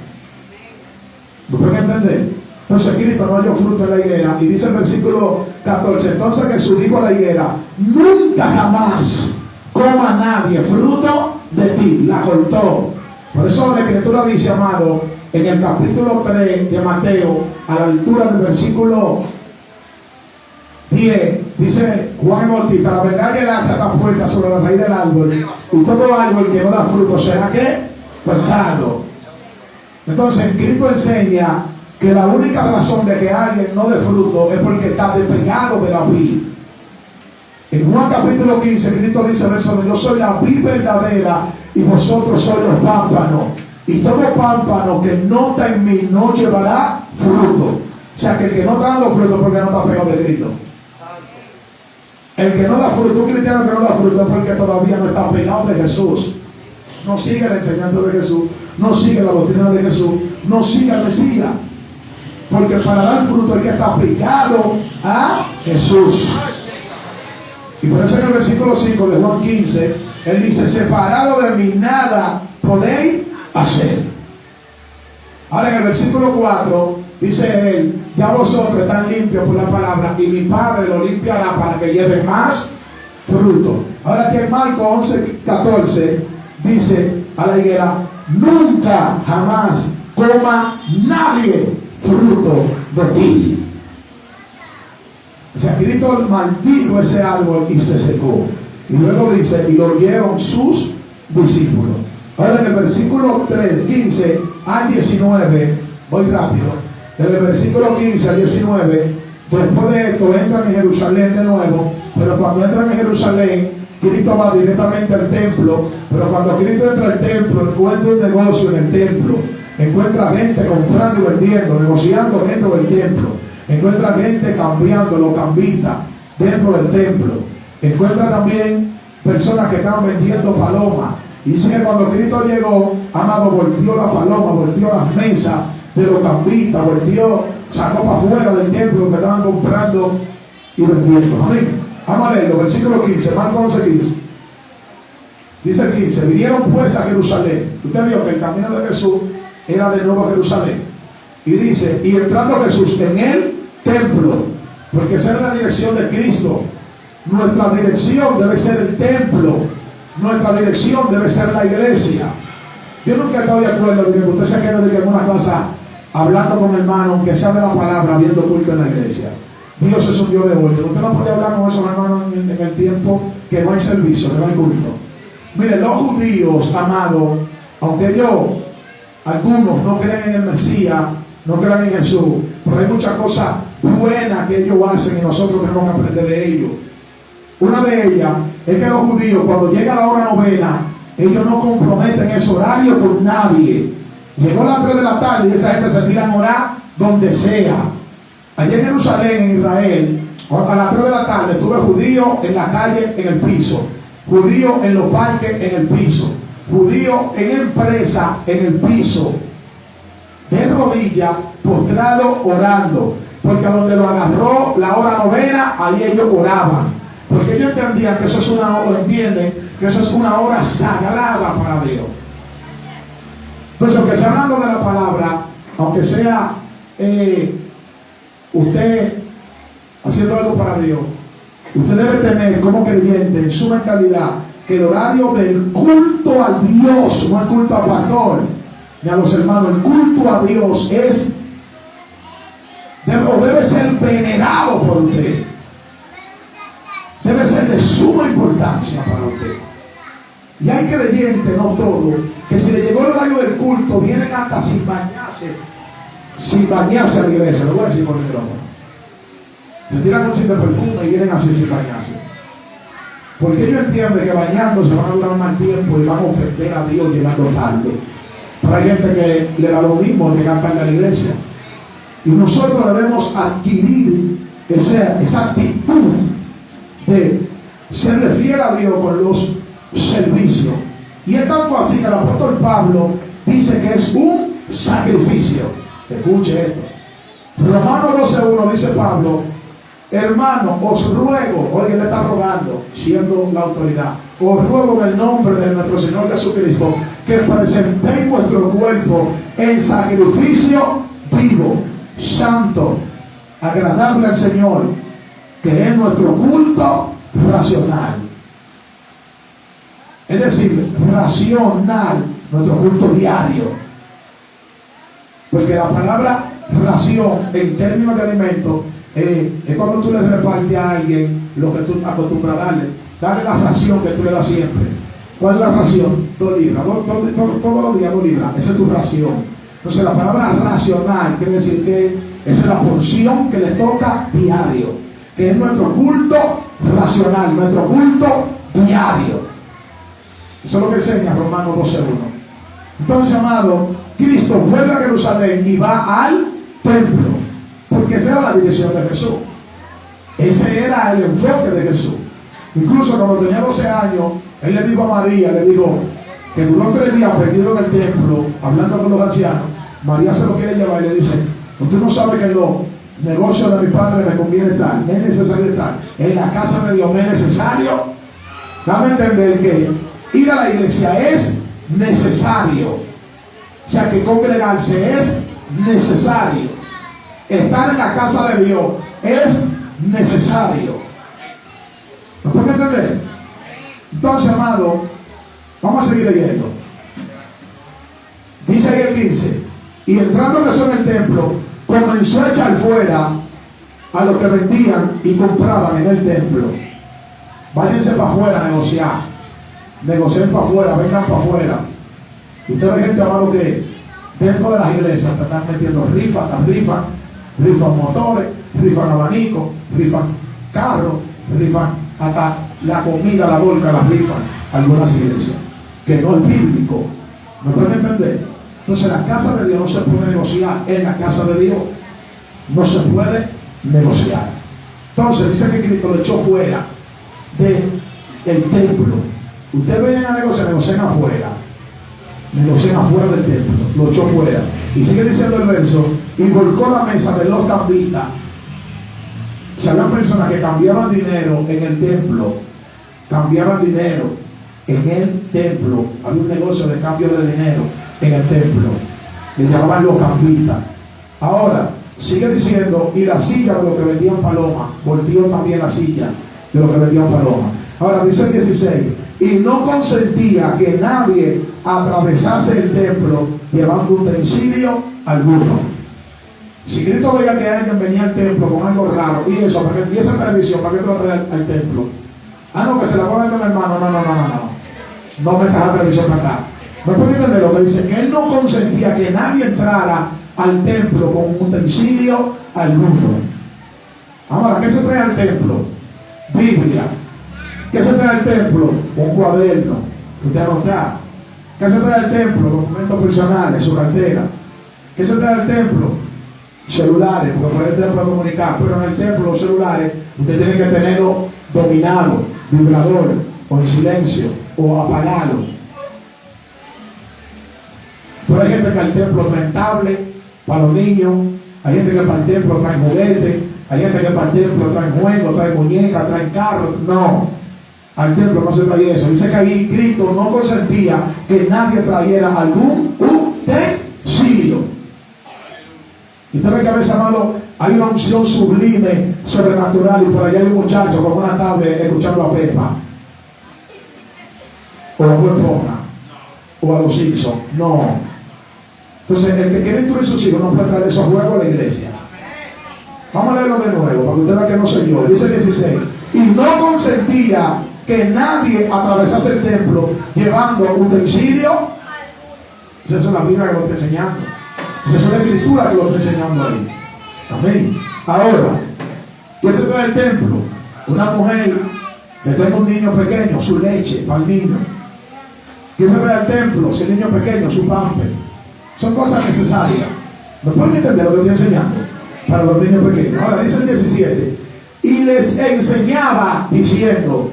¿Me pueden entender? Entonces Cristo no halló fruto en la higuera. Y dice el versículo 14: entonces Jesús dijo a la higuera: nunca jamás coma nadie fruto de ti. La cortó. Por eso la Escritura dice, amado, en el capítulo 3 de Mateo, a la altura del versículo 10, dice Juan el Bautista: la verdad que el hacha está puesta sobre la raíz del árbol, y todo árbol que no da fruto será ¿qué? Cortado. Entonces Cristo enseña que la única razón de que alguien no dé fruto es porque está despegado de la vid. En Juan capítulo 15, Cristo dice, verso 2, yo soy la vid verdadera y vosotros sois los pámpanos. Y todo pámpano que no está en mí no llevará fruto. O sea, que el que no está dando fruto es porque no está pegado de Cristo. El que no da fruto, un cristiano que no da fruto es porque todavía no está pegado de Jesús. No sigue la enseñanza de Jesús, no sigue la doctrina de Jesús, no sigue al Mesías. Porque para dar fruto hay que estar pegado a Jesús. Y por eso en el versículo 5 de Juan 15, él dice, separado de mí nada podéis hacer. Ahora en el versículo 4 dice él, ya vosotros están limpios por la palabra y mi Padre lo limpiará para que lleve más fruto. Ahora aquí en Marcos 11:14 dice a la higuera, nunca jamás coma nadie fruto de ti. O sea, Cristo maldijo ese árbol y se secó. Y luego dice, y lo oyeron sus discípulos. Ahora en el versículo 3, 15 al 19, voy rápido, desde el versículo 15 al 19, después de esto entran en Jerusalén de nuevo, pero cuando entran en Jerusalén, Cristo va directamente al templo, pero cuando Cristo entra al templo, encuentra un negocio en el templo, encuentra gente comprando y vendiendo, negociando dentro del templo, encuentra gente cambiando, los cambistas dentro del templo, encuentra también personas que estaban vendiendo palomas. Y dice que cuando Cristo llegó, amado, volteó la paloma, volteó las mesas de los cambistas, volteó, sacó para afuera del templo que estaban comprando y vendiendo. Amén. Vamos a leerlo, versículo 15, Marcos 11:15. Dice el 15, vinieron pues a Jerusalén. Usted vio que el camino de Jesús era de nuevo a Jerusalén. Y dice, y entrando Jesús en el templo, porque esa es la dirección de Cristo. Nuestra dirección debe ser el templo. Nuestra dirección debe ser la iglesia. Yo nunca he estado de acuerdo de que usted se quede en una casa hablando con hermanos, aunque sea de la palabra, viendo culto en la iglesia. Dios es un Dios de orden. Usted no puede hablar con esos hermanos en el tiempo que no hay servicio, que no hay culto. Mire, los judíos, amados, aunque algunos no creen en el Mesías, no creen en Jesús, pero hay muchas cosas buenas que ellos hacen y nosotros tenemos que aprender de ellos. Una de ellas es que los judíos, cuando llega la hora novena, ellos no comprometen ese horario con nadie. Llegó las 3 de la tarde y esa gente se tira a orar donde sea. Allá en Jerusalén, en Israel, a las 3 de la tarde tuve judíos en la calle, en el piso, judíos en los parques, en el piso, judíos en empresa, en el piso, de rodillas, postrados, orando, porque a donde lo agarró la hora novena, ahí ellos oraban. Porque ellos entendían que eso es una hora, entienden que eso es una hora sagrada para Dios. Entonces, aunque sea hablando de la palabra, aunque sea usted haciendo algo para Dios, usted debe tener como creyente en su mentalidad que el horario del culto a Dios, no el culto al pastor ni a los hermanos, el culto a Dios debe ser venerado por usted. Debe ser de suma importancia para usted. Y hay creyentes, no todos, que si le llegó el horario del culto, vienen hasta sin bañarse a la iglesia. Lo voy a decir por el micrófono. Se tiran un chin de perfume y vienen así sin bañarse. Porque ellos entienden que bañándose van a durar más tiempo y van a ofender a Dios llegando tarde. Pero hay gente que le da lo mismo llegar tarde a la iglesia. Y nosotros debemos adquirir esa actitud de serle fiel a Dios con los servicios. Y es tanto así que el apóstol Pablo dice que es un sacrificio. Escuche esto. Romanos 12:1 dice Pablo, hermano, os ruego, oye, le está rogando, siendo la autoridad, os ruego en el nombre de nuestro Señor Jesucristo, que presentéis vuestro cuerpo en sacrificio vivo, santo, agradable al Señor, que es nuestro culto racional. Es decir, racional, nuestro culto diario. Porque la palabra ración en términos de alimento es cuando tú le repartes a alguien lo que tú acostumbras a darle la ración que tú le das siempre. ¿Cuál es la ración? 2 libras, todos los días 2 libras, esa es tu ración. Entonces la palabra racional quiere decir que esa es la porción que le toca diario, que es nuestro culto racional, nuestro culto diario. Eso es lo que enseña Romanos 12:1. Entonces, amado, Cristo vuelve a Jerusalén y va al templo, porque esa era la dirección de Jesús. Ese era el enfoque de Jesús. Incluso cuando tenía 12 años, él le dijo a María, le dijo que duró 3 días perdido en el templo, hablando con los ancianos. María se lo quiere llevar y le dice: tú no sabes que en los negocios de mi padre me conviene estar, me es necesario estar en la casa de Dios, me es necesario. Dame a entender que ir a la iglesia es necesario. O sea, que congregarse es necesario. Estar en la casa de Dios es necesario. ¿No pueden entender? Entonces, amado, vamos a seguir leyendo. Dice ahí el 15: y entrando Jesús en el templo, comenzó a echar fuera a los que vendían y compraban en el templo. Váyanse para afuera a negociar. Negocien para afuera, vengan para afuera. Usted ve gente, amado, que dentro de las iglesias te están metiendo rifas, rifan motores, rifan abanicos, rifan carros, rifan hasta la comida, la dolca, la rifan algunas iglesias, que no es bíblico. ¿Me pueden entender? Entonces, la casa de Dios no se puede negociar. En la casa de Dios no se puede negociar. Entonces, dice que Cristo lo echó fuera del templo. Ustedes vienen a negociar, negocian afuera. Negocian afuera del templo. Lo echó fuera. Y sigue diciendo el verso: y volcó la mesa de los cambistas. O sea, había personas que cambiaban dinero en el templo. Cambiaban dinero en el templo. Había un negocio de cambio de dinero en el templo. Le llamaban los cambistas. Ahora, sigue diciendo: y la silla de los que vendían palomas. Volteó también la silla de los que vendían palomas. Ahora dice el 16: y no consentía que nadie atravesase el templo llevando utensilio alguno. Si Cristo veía que alguien venía al templo con algo raro, y eso, y esa televisión, ¿para qué te lo trae al templo? Ah, no, que se la va a vender, hermano. No metas la televisión para acá. ¿Me puede entender lo que dice? Que él no consentía que nadie entrara al templo con un utensilio alguno. Ahora, ¿qué se trae al templo? Biblia. ¿Qué se trae al templo? Un cuaderno. Usted anota. ¿Qué se trae al templo? Documentos personales, su cartera. ¿Qué se trae al templo? Celulares, porque por el templo puede comunicar, pero en el templo los celulares usted tiene que tenerlo dominado, vibrador, o en silencio, o apagado. Pero hay gente que al templo trae tablet para los niños, hay gente que para el templo trae juguetes, hay gente que para el templo trae juegos, trae muñecas, trae carros. No, al templo no se trae eso. Dice que ahí Cristo no consentía que nadie trayera algún utensilio. Y usted ve que a veces, amado, hay una unción sublime, sobrenatural, y por allá hay un muchacho con una tablet escuchando a Pepa, o a Bob Esponja, o a los Simpsons. No. Entonces, el que quiere instruir a sus hijos no puede traer esos juegos a la iglesia. Vamos a leerlo de nuevo, para que usted vea que no soy yo. Dice el 16: y no consentía que nadie atravesase el templo llevando utensilio. Esa es la Biblia que lo está enseñando. Esa es la escritura que lo está enseñando ahí. Amén. Ahora, ¿qué se trae el templo? Una mujer que tenga un niño pequeño, su leche para el niño. ¿Qué se trae al templo? Si el niño pequeño, su pamper. Son cosas necesarias. ¿Me pueden entender lo que estoy enseñando? Para los niños pequeños. Ahora dice el 17: y les enseñaba diciendo: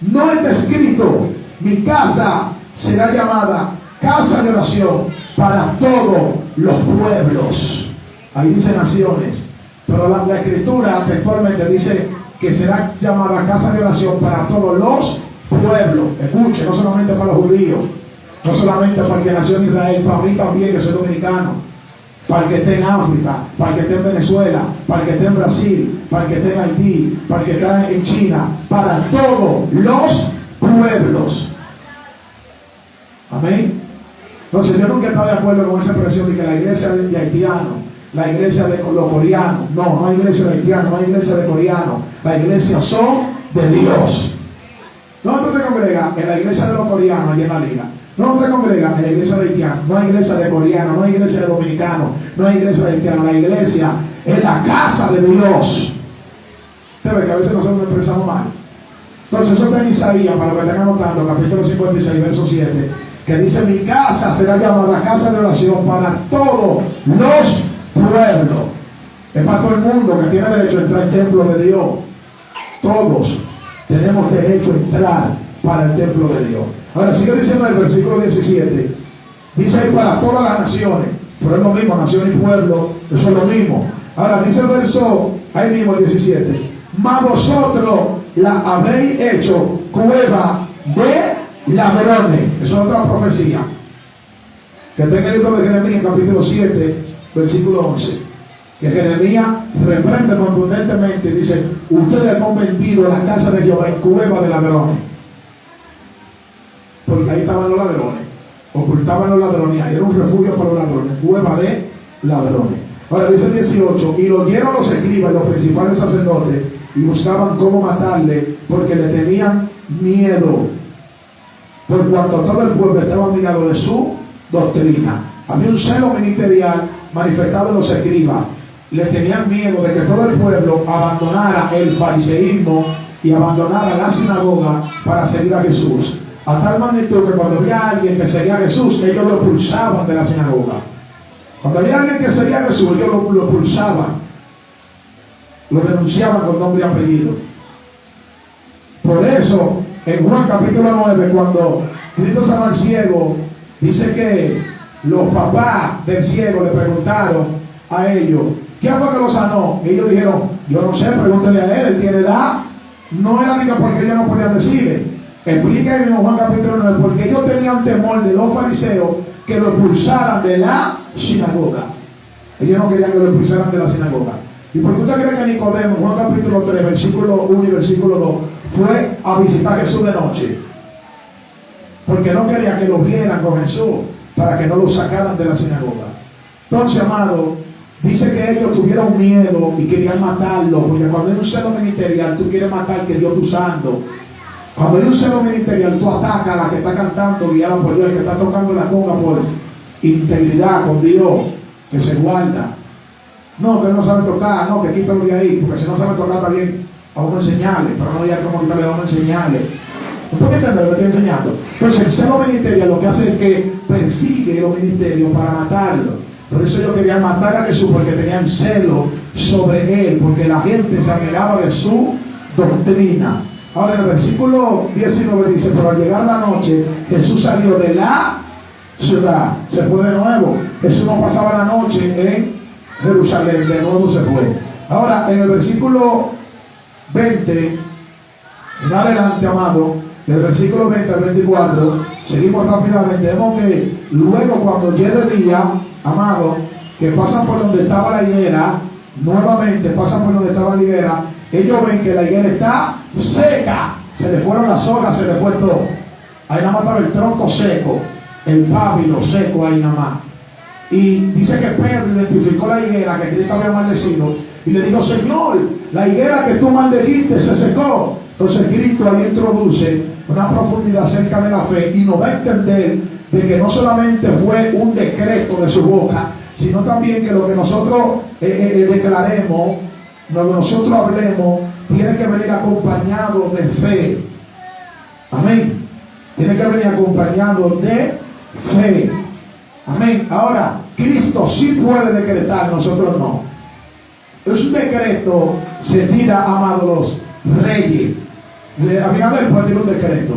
no está escrito, mi casa será llamada casa de oración para todos los pueblos. Ahí dice naciones, pero la escritura textualmente dice que será llamada casa de oración para todos los pueblos. Escuche, no solamente para los judíos, no solamente para el que nació en Israel, para mí también, que soy dominicano, para el que esté en África, para el que esté en Venezuela, para el que esté en Brasil, para el que esté en Haití, para el que esté en China, para todos los pueblos. Amén. Entonces, yo nunca he estado de acuerdo con esa expresión de que la iglesia de haitianos, la iglesia de los coreanos. No, no hay iglesia de haitianos, no hay iglesia de coreanos. La iglesia son de Dios. ¿Dónde te congregas? En la iglesia de los coreanos, allá en la liga. No te congregas en la iglesia de haitianos. No hay iglesia de coreanos, no hay iglesia de dominicanos, no hay iglesia de haitianos. La iglesia es la casa de Dios. Usted ve que a veces nosotros nos expresamos mal. Entonces eso está en Isaías, para lo que están anotando, capítulo 56, verso 7, que dice: mi casa será llamada casa de oración para todos los pueblos. Es para todo el mundo que tiene derecho a entrar al templo de Dios. Todos tenemos derecho a entrar para el templo de Dios. Ahora sigue diciendo el versículo 17, dice ahí para todas las naciones, pero es lo mismo, nación y pueblo, eso es lo mismo. Ahora dice el verso, ahí mismo el 17, mas vosotros la habéis hecho cueva de ladrones. Eso es otra profecía que está en el libro de Jeremías, capítulo 7, versículo 11, que Jeremías reprende contundentemente y dice: ustedes han convertido la casa de Jehová en cueva de ladrones. Porque ahí estaban los ladrones, ocultaban los ladrones, ahí era un refugio para los ladrones, cueva de ladrones. Ahora dice el 18, y lo oyeron los escribas y los principales sacerdotes, y buscaban cómo matarle, porque le tenían miedo, por cuanto todo el pueblo estaba mirado de su doctrina. Había un celo ministerial manifestado en los escribas. Le tenían miedo de que todo el pueblo abandonara el fariseísmo y abandonara la sinagoga para seguir a Jesús. A tal magnitud que cuando había alguien que seguía a Jesús, ellos lo expulsaban de la sinagoga. Cuando había alguien que seguía a Jesús, ellos lo expulsaban, lo denunciaban con nombre y apellido. Por eso, en Juan capítulo 9, cuando Cristo sanó al ciego, dice que los papás del ciego le preguntaron a ellos: ¿quién fue que lo sanó? Y ellos dijeron: yo no sé, pregúntele a él tiene edad. No era diga porque ellos no podían decirle. Explica el mismo Juan capítulo 9, porque ellos tenían temor de los fariseos que lo expulsaran de la sinagoga. Ellos no querían que lo expulsaran de la sinagoga. ¿Y por qué usted cree que Nicodemo, Juan capítulo 3, versículo 1 y versículo 2, fue a visitar a Jesús de noche? Porque no quería que lo vieran con Jesús, para que no lo sacaran de la sinagoga. Entonces, amado, dice que ellos tuvieron miedo y querían matarlo, porque cuando hay un celo ministerial, tú quieres matar que Dios está usando. Cuando hay un celo ministerial, tú atacas a la que está cantando, guiada por Dios, el que está tocando la conga por integridad con Dios, que se guarda. No, que no sabe tocar, no, que quítalo de ahí, porque si no sabe tocar también, vamos a enseñarle, pero no diga cómo quitarle, vamos a enseñarle. ¿Por qué entender lo que estoy enseñando? Entonces el celo ministerial lo que hace es que persigue los ministerios para matarlo. Por eso ellos querían matar a Jesús, porque tenían celo sobre él, porque la gente se admiraba de su doctrina. Ahora en el versículo 19 dice: pero al llegar la noche, Jesús salió de la ciudad, se fue de nuevo. Jesús no pasaba la noche en Jerusalén, de nuevo se fue. Ahora en el versículo 20 en adelante, amado, del versículo 20 al 24, seguimos rápidamente. Vemos que luego, cuando llegue día, amado, que pasan por donde estaba la higuera, nuevamente pasan por donde estaba la higuera, ellos ven que la higuera está seca, se le fueron las hojas, se le fue todo. Ahí nada más estaba el tronco seco, el pábilo seco ahí nada más. Y dice que Pedro identificó la higuera que Cristo había maldecido y le dijo: Señor, la higuera que tú maldeciste se secó. Entonces Cristo ahí introduce una profundidad acerca de la fe y nos da a entender de que no solamente fue un decreto de su boca, sino también que lo que nosotros declaremos, lo que nosotros hablemos, tiene que venir acompañado de fe. Amén. Tiene que venir acompañado de fe. Amén. Ahora, Cristo sí puede decretar, nosotros no. Es un decreto, se tira, amados, los reyes. Abinader puede tirar un decreto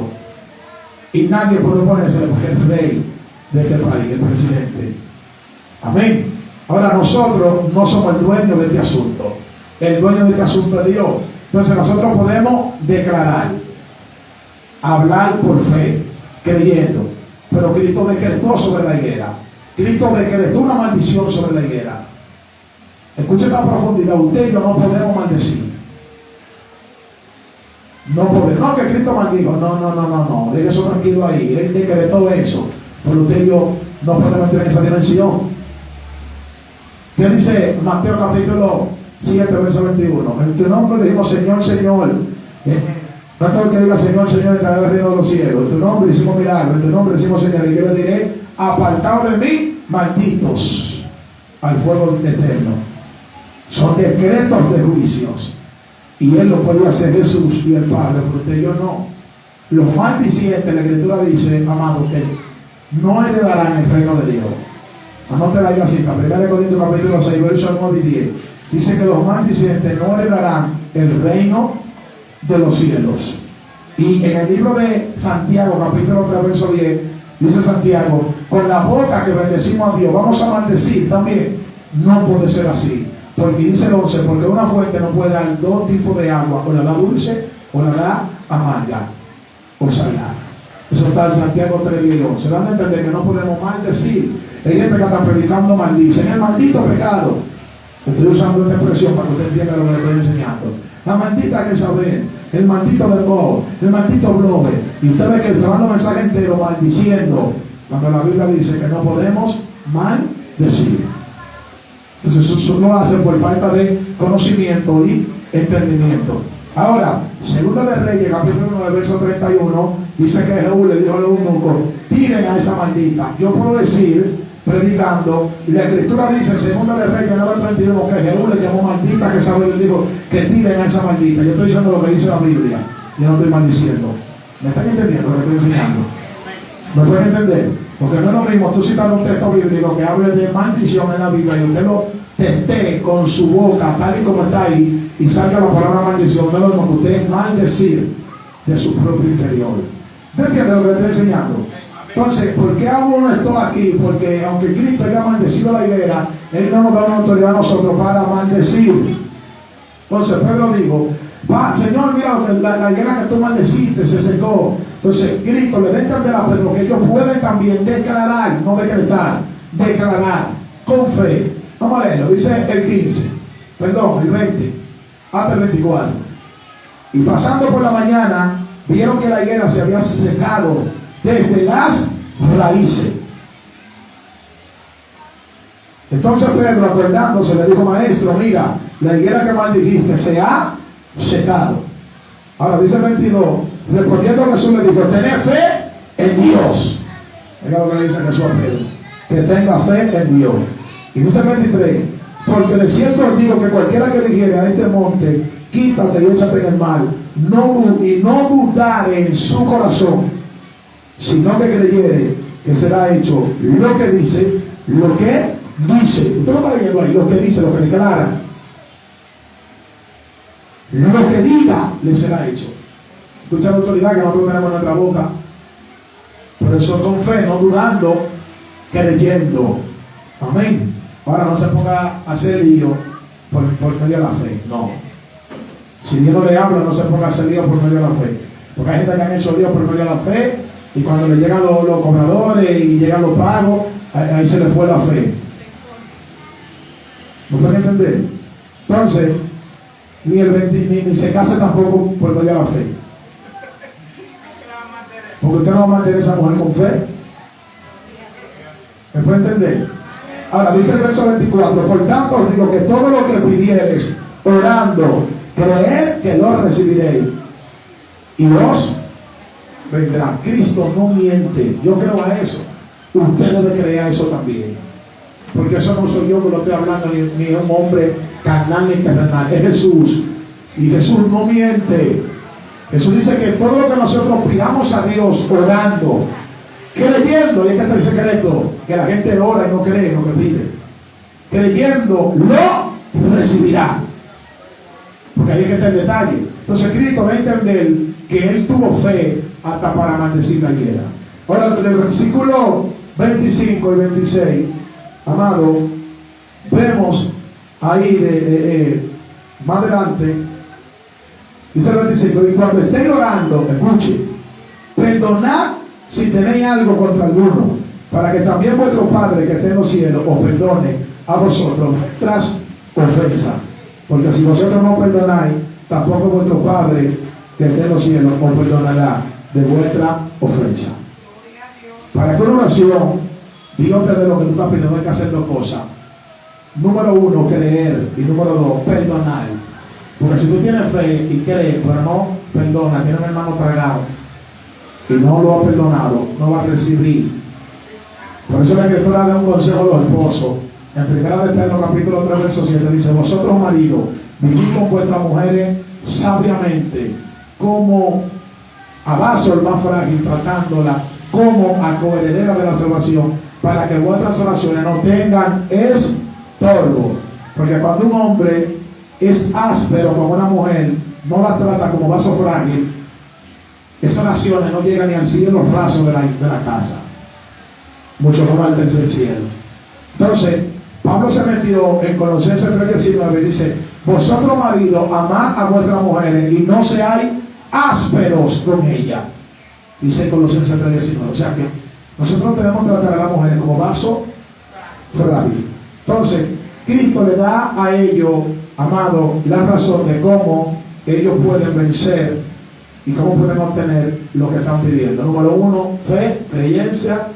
y nadie puede ponerse porque es rey de este país, el presidente. Amén. Ahora nosotros no somos el dueño de este asunto. El dueño de este asunto es Dios. Entonces nosotros podemos declarar, hablar por fe, creyendo. Pero Cristo decretó sobre la higuera. Cristo decretó una maldición sobre la higuera. Escuche esta profundidad. Usted y yo no podemos maldecir. No podemos. No, que Cristo maldijo. No. Deje eso tranquilo ahí. Él decretó eso. Pero usted y yo no podemos entrar en esa dimensión. ¿Qué dice Mateo capítulo 7, verso 21? En tu nombre le dijimos: Señor, Señor. No es todo el que diga Señor, Señor, entrará al reino de los cielos. En tu nombre hicimos milagros. En tu nombre hicimos señales. Y yo le diré: apartados de mí, malditos, al fuego eterno. Son decretos de juicios. Y él lo podía hacer Jesús y el Padre, pero ellos no. Los maldicientes, la Escritura dice, amado, que no heredarán el reino de Dios. Anótela ahí la cita, 1 Corintios capítulo 6, versos 9 y 10. Dice que los maldicientes no heredarán el reino de los cielos. Y en el libro de Santiago, capítulo 3, verso 10, dice Santiago, con la boca que bendecimos a Dios, vamos a maldecir también. No puede ser así. Porque dice el 11, porque una fuente no puede dar dos tipos de agua, o la da dulce o la da amarga o salada. Eso está en Santiago 3, 10 y 11. Se dan a entender que no podemos maldecir. Hay gente que está predicando maldicen el maldito pecado. Estoy usando esta expresión para que usted entienda lo que le estoy enseñando. La maldita que saber, el maldito verbo, el maldito blogger. Y usted ve que se van los mensajes enteros maldiciendo, cuando la Biblia dice que no podemos maldecir. Entonces eso lo hacen por falta de conocimiento y entendimiento. Ahora, Segunda de Reyes, capítulo 9, verso 31, dice que Jehú le dijo a los eunucos, tiren a esa maldita. Yo puedo decir, predicando, la Escritura dice en Segunda de Reyes 9:31 que Jehú le llamó maldita, que Saúl le dijo que tiren a esa maldita. Yo estoy diciendo lo que dice la Biblia, yo no estoy maldiciendo. ¿Me están entendiendo lo que estoy enseñando? ¿Me pueden entender? Porque no es lo mismo tú citar un texto bíblico que hable de maldición en la Biblia y usted lo testee con su boca tal y como está ahí y salga la palabra maldición. No es lo mismo que usted maldecir de su propio interior. ¿Usted entiende lo que le estoy enseñando? Entonces, ¿por qué hago esto aquí? Porque aunque Cristo haya maldecido la higuera, Él no nos da una autoridad a nosotros para maldecir. Entonces Pedro dijo, Señor, mira, la higuera que tú maldeciste se secó. Entonces Cristo le da a entender a Pedro que ellos pueden también declarar, no decretar, declarar con fe. Vamos a leerlo, dice el 15, perdón, el 20, hasta el 24. Y pasando por la mañana, vieron que la higuera se había secado desde las raíces. Entonces Pedro, acordándose, le dijo, maestro, mira, la higuera que maldijiste se ha secado. Ahora dice el 22, respondiendo Jesús le dijo, tened fe en Dios. Oiga lo que le dice Jesús a Pedro, que tenga fe en Dios. Y dice el 23, porque de cierto os digo que cualquiera que dijere a este monte, quítate y échate en el mar, y no dudare en su corazón, sino que creyere que será hecho lo que dice, lo que dice. Usted lo está leyendo ahí, lo que dice, lo que declara. Lo que diga le será hecho. Escucha la autoridad que nosotros tenemos en nuestra boca. Por eso con fe, no dudando, creyendo. Amén. Ahora no se ponga a hacer lío por medio de la fe. No. Si Dios no le habla, no se ponga a hacer lío por medio de la fe. Porque hay gente que han hecho lío por medio de la fe y cuando le llegan los cobradores y llegan los pagos, ahí se le fue la fe. ¿No pueden entender? Entonces, ni se case tampoco por medio de la fe. Porque usted no va a mantener esa mujer con fe. ¿Me puede entender? Ahora dice el verso 24, por tanto os digo que todo lo que pidiereis orando, creed que lo recibiréis y os vendrá. Cristo no miente. Yo creo a eso. Usted debe creer a eso también. Porque eso no soy yo que lo estoy hablando, ni un hombre carnal ni terrenal. Es Jesús. Y Jesús no miente. Jesús dice que todo lo que nosotros pidamos a Dios orando, creyendo, y este es el secreto, que la gente ora y no cree lo que pide. Creyendo, lo recibirá. Porque ahí es que está el detalle. Entonces Cristo va a entender que Él tuvo fe hasta para maldecir la higuera. Ahora, del versículo 25 y 26, amado, vemos ahí más adelante, dice el 25, y cuando estéis orando, escuche, perdonad si tenéis algo contra alguno, para que también vuestro Padre que está en los cielos os perdone a vosotros vuestras ofensas. Porque si vosotros no perdonáis, tampoco vuestro Padre que está en los cielos os perdonará de vuestra ofensa. Para que una oración, Dios te dé lo que tú estás pidiendo, hay que hacer dos cosas. Número uno, creer. Y número dos, perdonar. Porque si tú tienes fe y crees, pero no perdonas, tienes un hermano tragado y no lo ha perdonado, no va a recibir. Por eso la Escritura da un consejo a los esposos. En 1 de Pedro capítulo 3 verso 7 dice, vosotros maridos, vivid con vuestras mujeres sabiamente, como a vaso el más frágil, tratándola como a coheredera de la salvación, para que vuestras oraciones no tengan estorbo. Porque cuando un hombre es áspero con una mujer, no la trata como vaso frágil, esas oraciones no llegan ni al cielo raso de la casa, mucho menos al tercer cielo. Entonces, Pablo se metió en Colosenses 3:19 y dice: vosotros maridos, amad a vuestras mujeres y no seáis ásperos con ella. Dice Colosenses 3:19. O sea que nosotros debemos tratar a las mujeres como vaso frágil. Entonces, Cristo le da a ellos, amado, la razón de cómo ellos pueden vencer y cómo pueden obtener lo que están pidiendo. Número 1, fe, creencia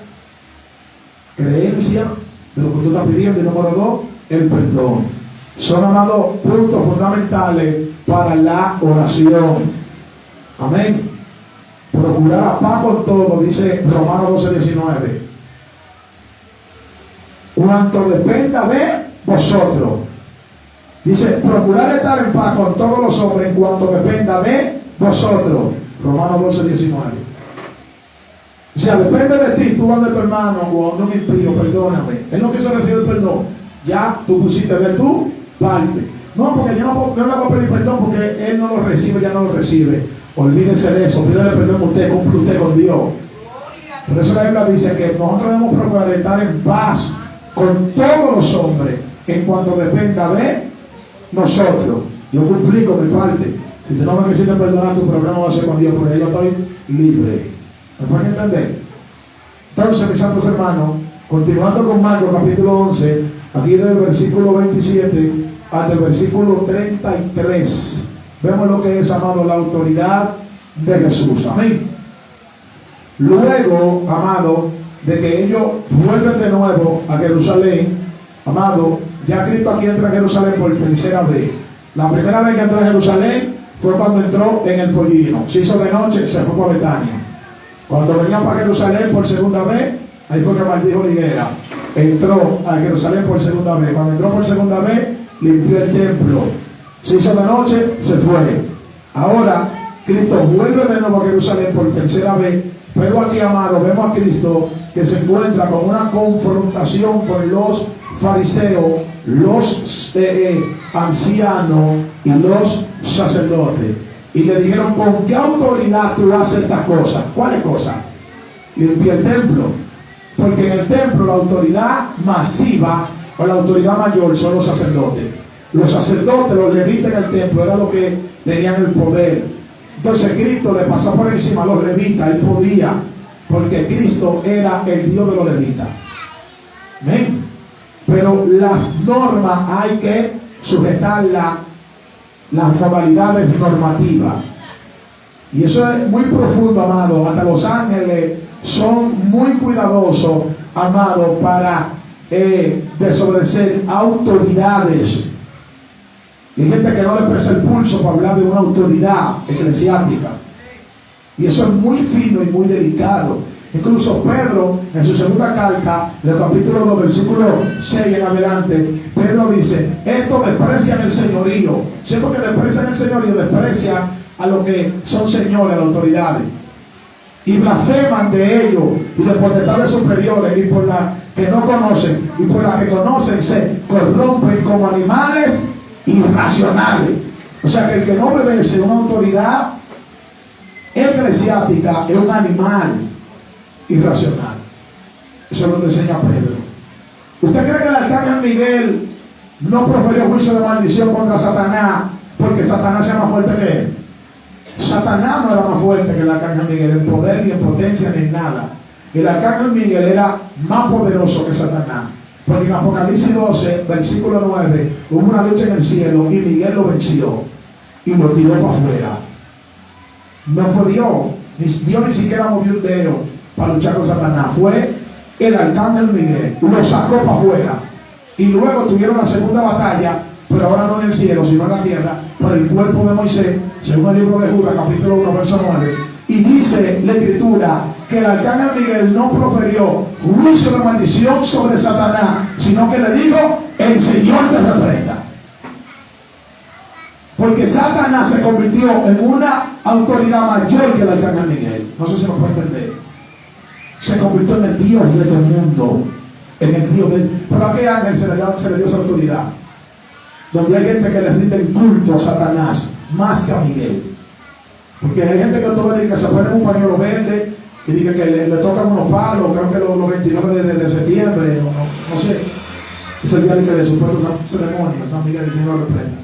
de lo que tú estás pidiendo. Y número 2, el perdón. Son, amados, puntos fundamentales para la oración. Amén. Procurar la paz con todo, dice Romanos 12:19. Cuanto dependa de vosotros. Dice, procurar estar en paz con todos los hombres en cuanto dependa de vosotros. Romanos 12:19. O sea, depende de ti. Tú vas de tu hermano o a un impío, perdóname. Él no quiso recibir el perdón. Ya tú pusiste de tu parte. No, porque yo no le voy a pedir perdón porque él no lo recibe, ya no lo recibe. Olvídense de eso, pídele perdón a usted, cumple usted con Dios. Por eso la Biblia dice que nosotros debemos procurar estar en paz con todos los hombres en cuanto dependa de nosotros. Yo cumplí con mi parte. Si tú no me necesitas perdonar, tu problema va a ser con Dios, porque yo estoy libre. ¿Me pueden entender? Entonces, mis santos hermanos, continuando con Marcos capítulo 11, aquí del versículo 27 hasta el versículo 33, vemos lo que es, amado, la autoridad de Jesús. Amén. Luego, amado, de que ellos vuelven de nuevo a Jerusalén, amado, ya Cristo aquí entra en Jerusalén por tercera vez. La primera vez que entró en Jerusalén fue cuando entró en el pollino. Se hizo de noche, se fue para Betania. Cuando venía para Jerusalén por segunda vez, ahí fue que maldijo Liguera. Entró a Jerusalén por segunda vez. Cuando entró por segunda vez, limpió el templo. Se hizo de noche, se fue. Ahora, Cristo vuelve de nuevo a Jerusalén por tercera vez. Pero aquí, amado, vemos a Cristo que se encuentra con una confrontación con los fariseos, los ancianos y los sacerdotes. Y le dijeron: ¿con qué autoridad tú haces estas cosas? ¿Cuáles cosas? Limpiar el templo. Porque en el templo la autoridad masiva o la autoridad mayor son los sacerdotes. Los sacerdotes, los levitas en el templo, eran los que tenían el poder. Entonces Cristo le pasó por encima a los levitas. Él podía, porque Cristo era el Dios de los levitas. ¿Amén? Pero las normas hay que sujetarlas, las modalidades normativas. Y eso es muy profundo, amado. Hasta los ángeles son muy cuidadosos, amado, para desobedecer autoridades. Y hay gente que no le presta el pulso para hablar de una autoridad eclesiástica. Y eso es muy fino y muy delicado. Incluso Pedro, en su segunda carta, en el capítulo 2, versículo 6 en adelante, Pedro dice: estos desprecian el señorío. Siempre que desprecian el señorío, desprecian a los que son señores, las autoridades. Y blasfeman de ellos y de potestades superiores, y por las que no conocen, y por las que conocen se corrompen como animales irracionales. O sea que el que no obedece a una autoridad eclesiástica es un animal irracional. Eso es lo que enseña Pedro. ¿Usted cree que el arcángel Miguel no proferió juicio de maldición contra Satanás porque Satanás sea más fuerte que él? Satanás no era más fuerte que el arcángel Miguel en poder, ni en potencia, ni en nada. El arcángel Miguel era más poderoso que Satanás, porque en Apocalipsis 12, versículo 9, hubo una lucha en el cielo y Miguel lo venció y lo tiró para afuera. No fue Dios ni siquiera movió un dedo para luchar con Satanás. Fue el arcángel Miguel, lo sacó para afuera. Y luego tuvieron la segunda batalla, pero ahora no en el cielo, sino en la tierra, por el cuerpo de Moisés, según el libro de Judas, capítulo 1, verso 9. Y dice la escritura que el arcángel Miguel no proferió juicio de maldición sobre Satanás, sino que le dijo: el Señor te reprenda. Porque Satanás se convirtió en una autoridad mayor que el arcángel Miguel. No sé si nos puede entender. Se convirtió en el Dios de este mundo. En el Dios del... ¿Pero a qué ángel se le dio esa autoridad? Donde hay gente que le rinde culto a Satanás más que a Miguel. Porque hay gente que tú ves que se pone un pañuelo verde y dice que le tocan unos palos, creo que los 29 de septiembre, no sé. Es el día de supuesto ceremonia, San Miguel, el Señor lo reprenda.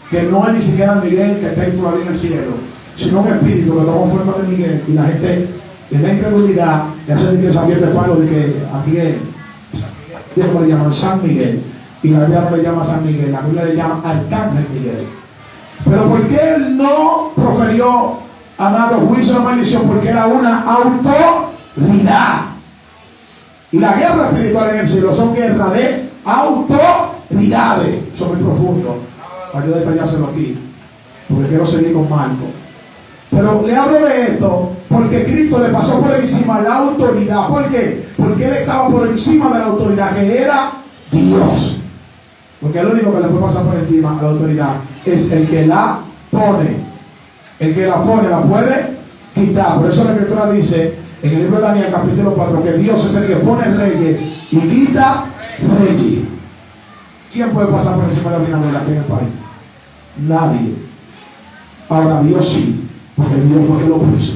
Que no es ni siquiera el Miguel que está todavía en el cielo, sino un espíritu que toma forma de Miguel, y la gente en la incredulidad le hace que esa fiesta de palo de que a Miguel, Dios le llaman San Miguel, y la Biblia no le llama San Miguel, la Biblia le llama Arcángel Miguel. Pero ¿por qué él no proferió, amado, juicio de maldición? Porque era una autoridad. Y la guerra espiritual en el cielo son guerras de autoridades. Son muy profundos. Para yo detallárselo aquí, porque quiero seguir con Marco. Pero le hablo de esto porque Cristo le pasó por encima la autoridad. ¿Por qué? Porque él estaba por encima de la autoridad, que era Dios. Porque el único que le puede pasar por encima a la autoridad es el que la pone. El que la pone la puede quitar. Por eso la Escritura dice en el libro de Daniel capítulo 4 que Dios es el que pone reyes y quita reyes. ¿Quién puede pasar por encima de Abinadel aquí en el país? Nadie. Ahora Dios sí, porque Dios fue el que lo puso.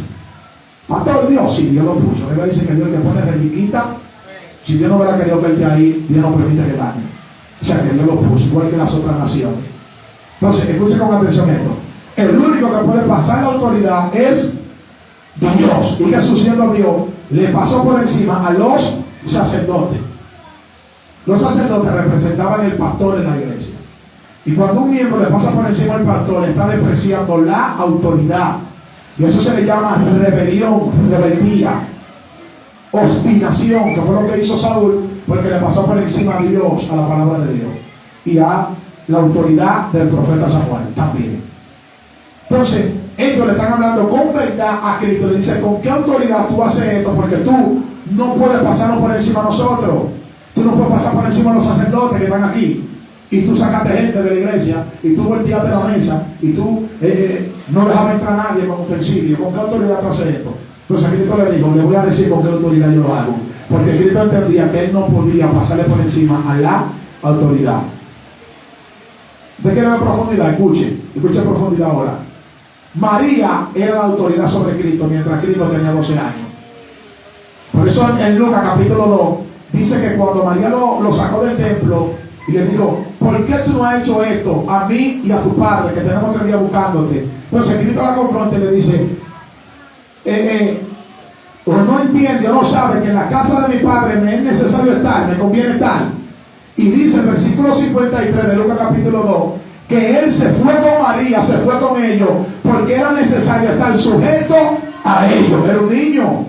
Pastor, Dios sí, Dios lo puso. La Biblia dice que Dios el que pone reyes y quita. Si Dios no hubiera querido verte ahí, Dios no permite que gane. O sea que Dios lo puso, igual que las otras naciones. Entonces, escuchen con atención esto. El único que puede pasar la autoridad es Dios. Y Jesús, siendo Dios, le pasó por encima a los sacerdotes. Los sacerdotes representaban el pastor en la iglesia. Y cuando un miembro le pasa por encima al pastor, está despreciando la autoridad. Y eso se le llama rebelión, rebeldía, obstinación, que fue lo que hizo Saúl, porque le pasó por encima a Dios, a la palabra de Dios, y a la autoridad del profeta Samuel también. Entonces, ellos le están hablando con verdad a Cristo. Le dicen, ¿con qué autoridad tú haces esto? Porque tú no puedes pasarnos por encima a nosotros. Tú no puedes pasar por encima a los sacerdotes que están aquí. Y tú sacaste gente de la iglesia, y tú volteaste la mesa, y tú no dejabas entrar a nadie con utensilio. ¿Con qué autoridad tú haces esto? Entonces a Cristo le digo, le voy a decir con qué autoridad yo lo hago. Porque Cristo entendía que él no podía pasarle por encima a la autoridad. ¿De qué ver profundidad? Escuche profundidad ahora. María era la autoridad sobre Cristo mientras Cristo tenía 12 años. Por eso en Lucas capítulo 2 dice que cuando María lo sacó del templo y le dijo, ¿por qué tú no has hecho esto a mí y a tu padre que tenemos 3 días buscándote? Entonces Cristo la confronta y le dice, o no entiende o no sabe que en la casa de mi padre me es necesario estar, me conviene estar. Y dice el versículo 53 de Lucas capítulo 2 que él se fue con María, se fue con ellos porque era necesario estar sujeto a ellos. Era un niño,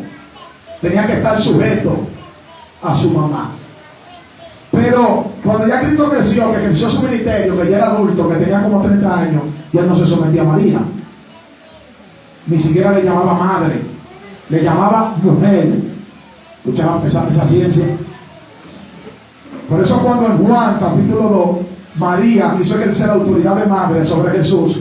tenía que estar sujeto a su mamá. Pero cuando ya Cristo creció, que creció su ministerio, que ya era adulto, que tenía como 30 años, ya no se sometía a María, ni siquiera le llamaba madre, le llamaba mujer. Escuchaban esa ciencia. Por eso cuando en Juan capítulo 2 María quiso ejercer la autoridad de madre sobre Jesús,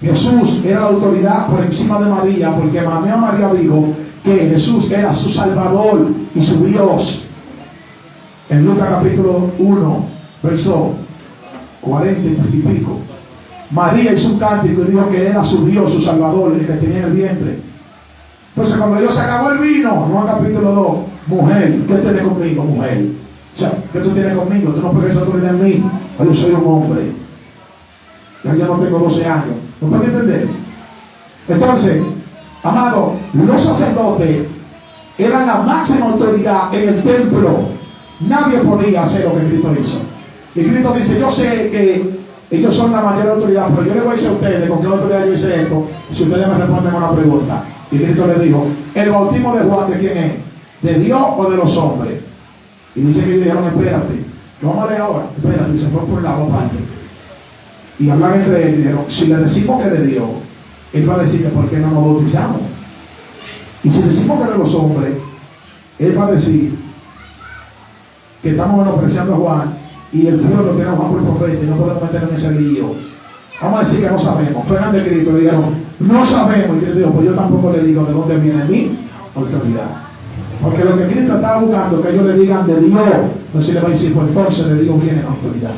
Jesús era la autoridad por encima de María, porque María dijo que Jesús era su Salvador y su Dios. En Lucas capítulo 1 verso 40 y pico, María hizo un cántico y dijo que era su Dios, su Salvador, el que tenía en el vientre. Entonces cuando Dios se acabó el vino, Juan capítulo 2, mujer, ¿qué tienes conmigo, mujer? O sea, ¿qué tú tienes conmigo? Tú no puedes autoridad en mí. Yo soy un hombre. Ya no tengo 12 años. ¿No pueden entender? Entonces, amado, los sacerdotes eran la máxima autoridad en el templo. Nadie podía hacer lo que Cristo hizo. Y Cristo dice, yo sé que ellos son la mayor autoridad, pero yo les voy a decir a ustedes con qué autoridad yo hice esto, si ustedes me responden una pregunta. Y Cristo le dijo, ¿el bautismo de Juan de quién es? ¿De Dios o de los hombres? Y dice que dijeron, espérate, lo vamos a leer ahora, espérate, y se fue por la otra parte. Y hablan entre ellos y dijeron, si le decimos que de Dios, él va a decir que por qué no nos bautizamos. Y si decimos que de los hombres, él va a decir que estamos menospreciando a Juan y el pueblo tiene a Juan por profeta y no podemos meternos en ese lío. Vamos a decir que no sabemos. Fue ante Cristo, le dijeron, no sabemos. Y Cristo dijo, pues yo tampoco le digo de dónde viene mi autoridad. Porque lo que Cristo estaba buscando es que ellos le digan de Dios. Entonces le va a decir, pues entonces de Dios viene la autoridad.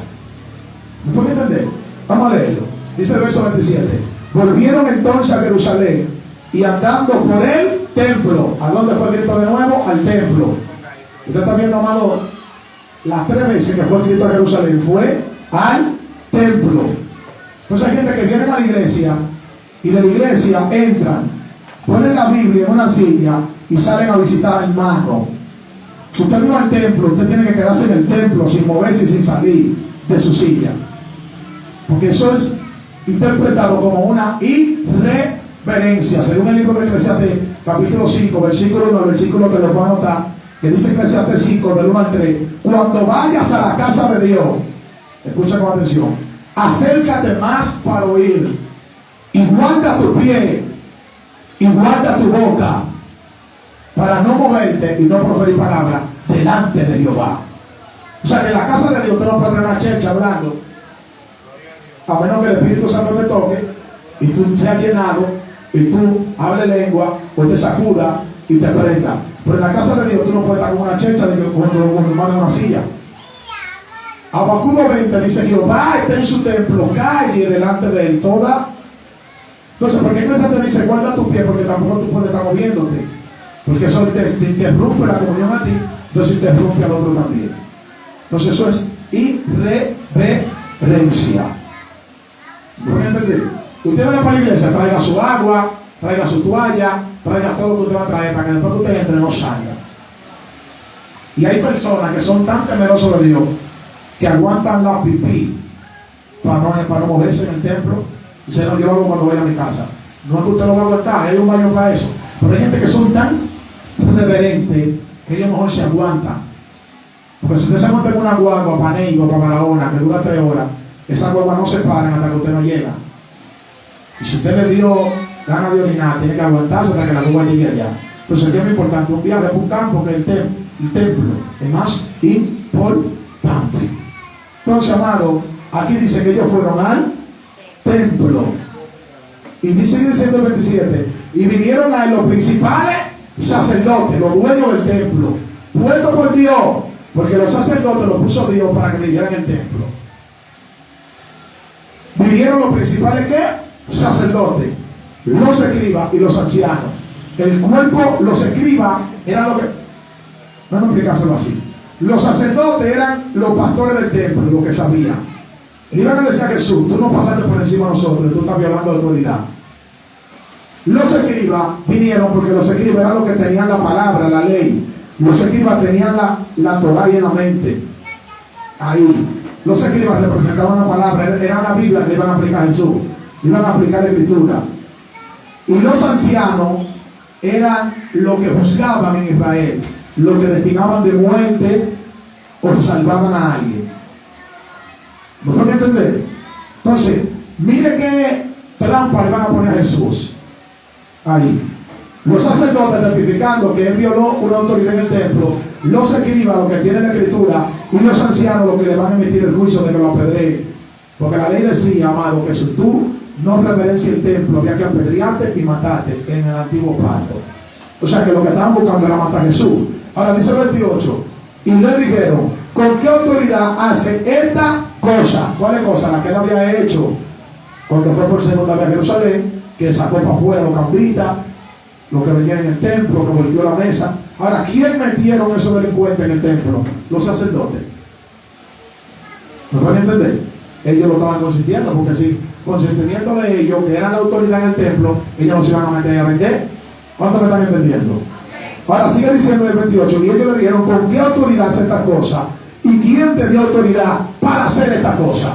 ¿Me puede entender? Vamos a leerlo. Dice el verso 27. Volvieron entonces a Jerusalén y andando por el templo. ¿A dónde fue Cristo de nuevo? Al templo. Usted está viendo, amado, las 3 veces que fue Cristo a Jerusalén fue al templo. Entonces hay gente que viene a la iglesia y de la iglesia entran, ponen la Biblia en una silla y salen a visitar al hermano. Si usted vino al templo, usted tiene que quedarse en el templo sin moverse y sin salir de su silla. Porque eso es interpretado como una irreverencia. Según el libro de Eclesiastés, capítulo 5, versículo 1 al versículo 3, lo puedo anotar, que dice Eclesiastés 5, del 1 al 3, cuando vayas a la casa de Dios, escucha con atención, acércate más para oír, y guarda tu pie, y guarda tu boca, para no moverte y no proferir palabra delante de Jehová. O sea que en la casa de Dios usted no puede tener una chercha hablando, a menos que el Espíritu Santo te toque y tú seas llenado y tú hables lengua o te sacuda y te prenda. Pero en la casa de Dios tú no puedes estar con una chercha de como mi hermano en una silla. Habacuc 20 dice: Jehová está en su templo, calle delante de él toda. Entonces, ¿por qué Iglesia te dice guarda tu pie? Porque tampoco tú puedes estar moviéndote, porque eso te interrumpe la comunión a ti, entonces interrumpe al otro también. Entonces eso es irreverencia. ¿No me entendés? Usted vaya para la iglesia, traiga su agua, traiga su toalla, traiga todo lo que usted va a traer para que después que usted entre no salga. Y hay personas que son tan temerosos de Dios que aguantan la pipí para no moverse en el templo. Dice, no, yo lo hago cuando vaya a mi casa. No es que usted lo va a aguantar, hay un baño para eso. Pero hay gente que son tan reverentes que ellos mejor se aguantan. Porque si usted se aguanta en una guagua para Neiva, para Barahona, que dura 3 horas, esa guagua no se paran hasta que usted no llega. Y si usted le dio ganas de orinar, tiene que aguantarse hasta que la guagua llegue allá. Entonces, ¿qué es muy importante? Un viaje por un campo, que el templo es más importante. Entonces, amado, aquí dice que ellos fueron al templo. Y dice diciendo el 27, y vinieron a él los principales sacerdotes, los dueños del templo, puestos por Dios, porque los sacerdotes los puso Dios para que vivieran en el templo. Vinieron los principales, ¿qué? Sacerdotes, los escribas y los ancianos. El cuerpo, los escribas eran lo que, no explicárselo así. Los sacerdotes eran los pastores del templo, los que sabían. Le iban a decir a Jesús, tú no pasaste por encima de nosotros, tú estás violando autoridad. Los escribas vinieron porque los escribas eran los que tenían la palabra, la ley. Los escribas tenían la Torah ahí en la mente. Ahí. Los escribas representaban la palabra, era la Biblia que le iban a aplicar a Jesús. Le iban a aplicar la escritura. Y los ancianos eran los que juzgaban en Israel, los que destinaban de muerte o salvaban a alguien. ¿No pueden entender? Entonces, mire qué trampa le van a poner a Jesús. Ahí. Los sacerdotes testificando que él violó una autoridad en el templo, los escribas, los que tienen la escritura, y los ancianos, los que le van a emitir el juicio de que lo apedreen. Porque la ley decía, amado, que si tú no reverencias el templo, había que apedrearte y matarte en el antiguo pacto. O sea que lo que estaban buscando era matar a Jesús. Ahora dice el 28, y le dijeron, ¿con qué autoridad hace esta cosa? ¿Cuál es cosa? La que él había hecho cuando fue por segunda vez a Jerusalén, que sacó para afuera los campistas, los que venían en el templo, que volteó la mesa. Ahora, ¿quién metieron esos delincuentes en el templo? Los sacerdotes. ¿Me pueden entender? Ellos lo estaban consintiendo, porque si consentimiento de ellos, que eran la autoridad en el templo, ellos no se iban a meter a vender. ¿Cuántos me están entendiendo? Ahora sigue diciendo el 28, y ellos le dijeron, ¿con qué autoridad hace esta cosa? ¿Y quién te dio autoridad para hacer esta cosa?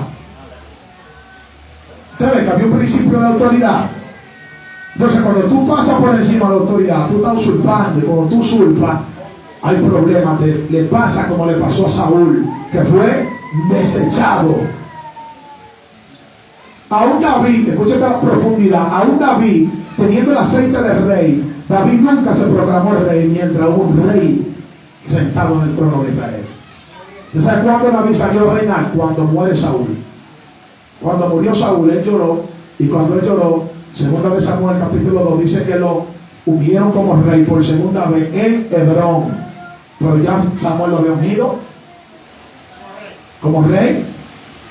¿Usted ve que había un principio de autoridad? Entonces, cuando tú pasas por encima de la autoridad, tú estás usurpando, y cuando tú usurpas, hay problemas. Le pasa como le pasó a Saúl, que fue desechado. Aún David, escucha esta profundidad, aún David, teniendo el aceite de rey, David nunca se proclamó rey mientras hubo un rey sentado en el trono de Israel. ¿Sabes cuándo David salió a reinar? Cuando muere Saúl. Cuando murió Saúl, él lloró, y cuando él lloró, segunda de Samuel capítulo 2, dice que lo ungieron como rey por segunda vez en Hebrón. Pero ya Samuel lo había ungido como rey.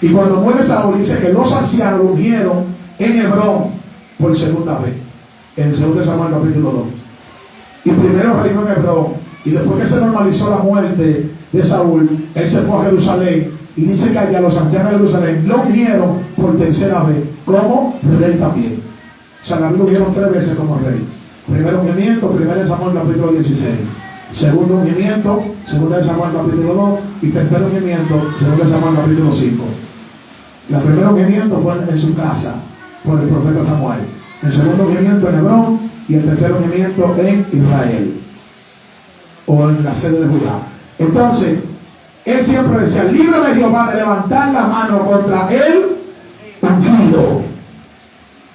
Y cuando muere Saúl, dice que los ancianos lo ungieron en Hebrón por segunda vez, en 2 Samuel capítulo 2. Y primero reinó en Hebrón, y después que se normalizó la muerte de Saúl, él se fue a Jerusalén, y dice que allá los ancianos de Jerusalén lo ungieron por tercera vez como rey también. O sea, David lo ungieron 3 veces como rey. Primero ungimiento, 1 Samuel capítulo 16. Segundo ungimiento, 2 Samuel capítulo 2. Y tercer ungimiento, 2 Samuel capítulo 5. El primer ungimiento fue en su casa por el profeta Samuel. El segundo ungimiento en Hebrón, y el tercer ungimiento en Israel, o en la sede de Judá. Entonces, él siempre decía: líbrame Jehová de levantar la mano contra el ungido.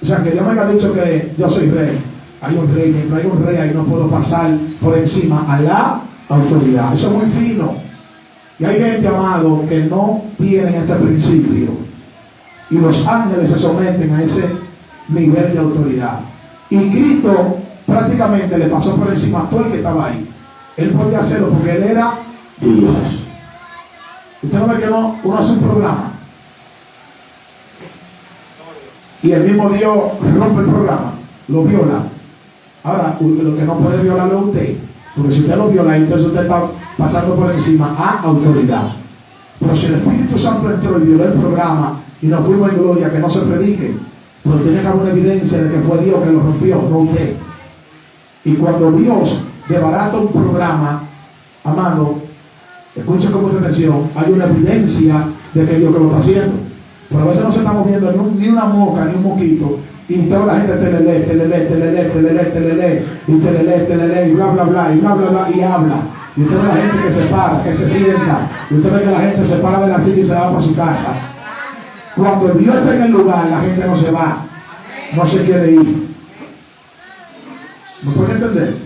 O sea, que Dios me haya dicho que yo soy rey. Hay un rey, mientras hay un rey ahí no puedo pasar por encima a la autoridad. Eso es muy fino. Y hay gente, amado, que no tienen este principio. Y los ángeles se someten a ese nivel de autoridad. Y Cristo prácticamente le pasó por encima a todo el que estaba ahí. Él podía hacerlo porque él era Dios. Usted no ve que uno hace un programa y el mismo Dios rompe el programa, lo viola. Ahora, lo que no puede violarlo es usted, porque si usted lo viola, entonces usted está pasando por encima a autoridad. Pero si el Espíritu Santo entró y violó el programa y nos fuimos en gloria, que no se predique, pero tiene que haber una evidencia de que fue Dios que lo rompió, no usted. Y cuando Dios debarata un programa, amado, escuchen con mucha atención, hay una evidencia de que Dios que lo está haciendo. Pero a veces no se está moviendo ni una mosca, ni un mosquito, y toda la gente telele, y bla, bla, bla, y bla, bla, bla, y habla. Y usted ve la gente que se para, que se sienta, y usted ve que la gente se para de la silla y se va para su casa. Cuando Dios está en el lugar, la gente no se va, no se quiere ir. ¿Me pueden entender?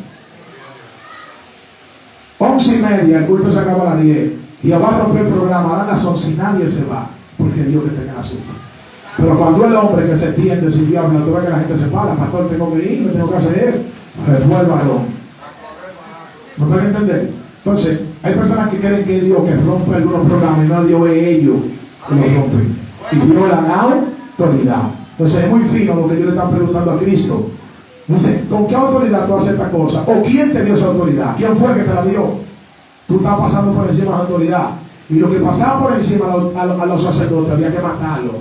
11:30, el culto se acaba a las 10. Y va a romper el programa a las 11 y nadie se va, porque Dios que tenga el asunto. Pero cuando el hombre que se entiende sin Dios habla, tú ves que la gente se para: pastor, tengo que ir, me tengo que hacer. Fue el varón. ¿Me pueden entender? Entonces, hay personas que creen que Dios que rompe algunos programas, y no Dios es ellos que lo rompen. Y violan la autoridad. Entonces, es muy fino lo que Dios le está preguntando a Cristo. Dice: ¿con qué autoridad tú haces esta cosa? ¿O quién te dio esa autoridad? ¿Quién fue que te la dio? Tú estás pasando por encima de la autoridad. Y lo que pasaba por encima a los sacerdotes había que matarlo.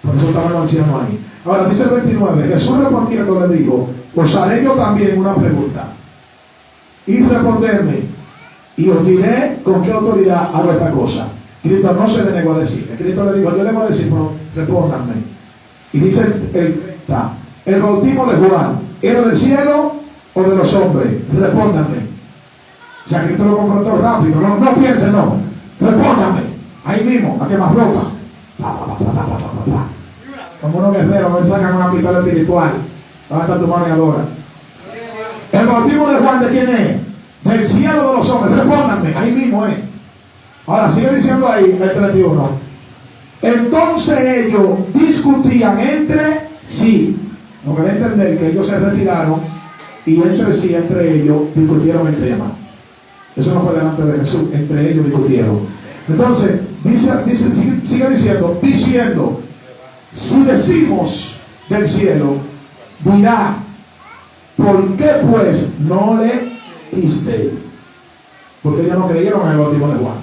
Por eso estaban los ancianos ahí. Ahora dice el 29: Jesús respondiendo le dijo: os haré yo también una pregunta, y responderme, y os diré con qué autoridad hago esta cosa. Cristo no se le negó a decir. Cristo le dijo: yo le voy a decir, pero respóndanme. Y dice el bautismo de Juan, ¿era del cielo o de los hombres? Respóndanme. O sea, Cristo lo confrontó rápido. No piensen, no. Respóndanme. Ahí mismo, a quemar ropa. Como unos guerreros me sacan una pistola espiritual. Levanta tu mano y adora. El bautismo de Juan, ¿de quién es? Del cielo o de los hombres. Respóndanme. Ahí mismo es. Ahora sigue diciendo ahí el 31. Entonces ellos discutían entre sí. No quería entender que ellos se retiraron y entre ellos discutieron el tema. Eso no fue delante de Jesús, entre ellos discutieron. Entonces, sigue diciendo, si decimos del cielo, dirá, ¿por qué pues no le diste? Porque ellos no creyeron en el bautismo de Juan.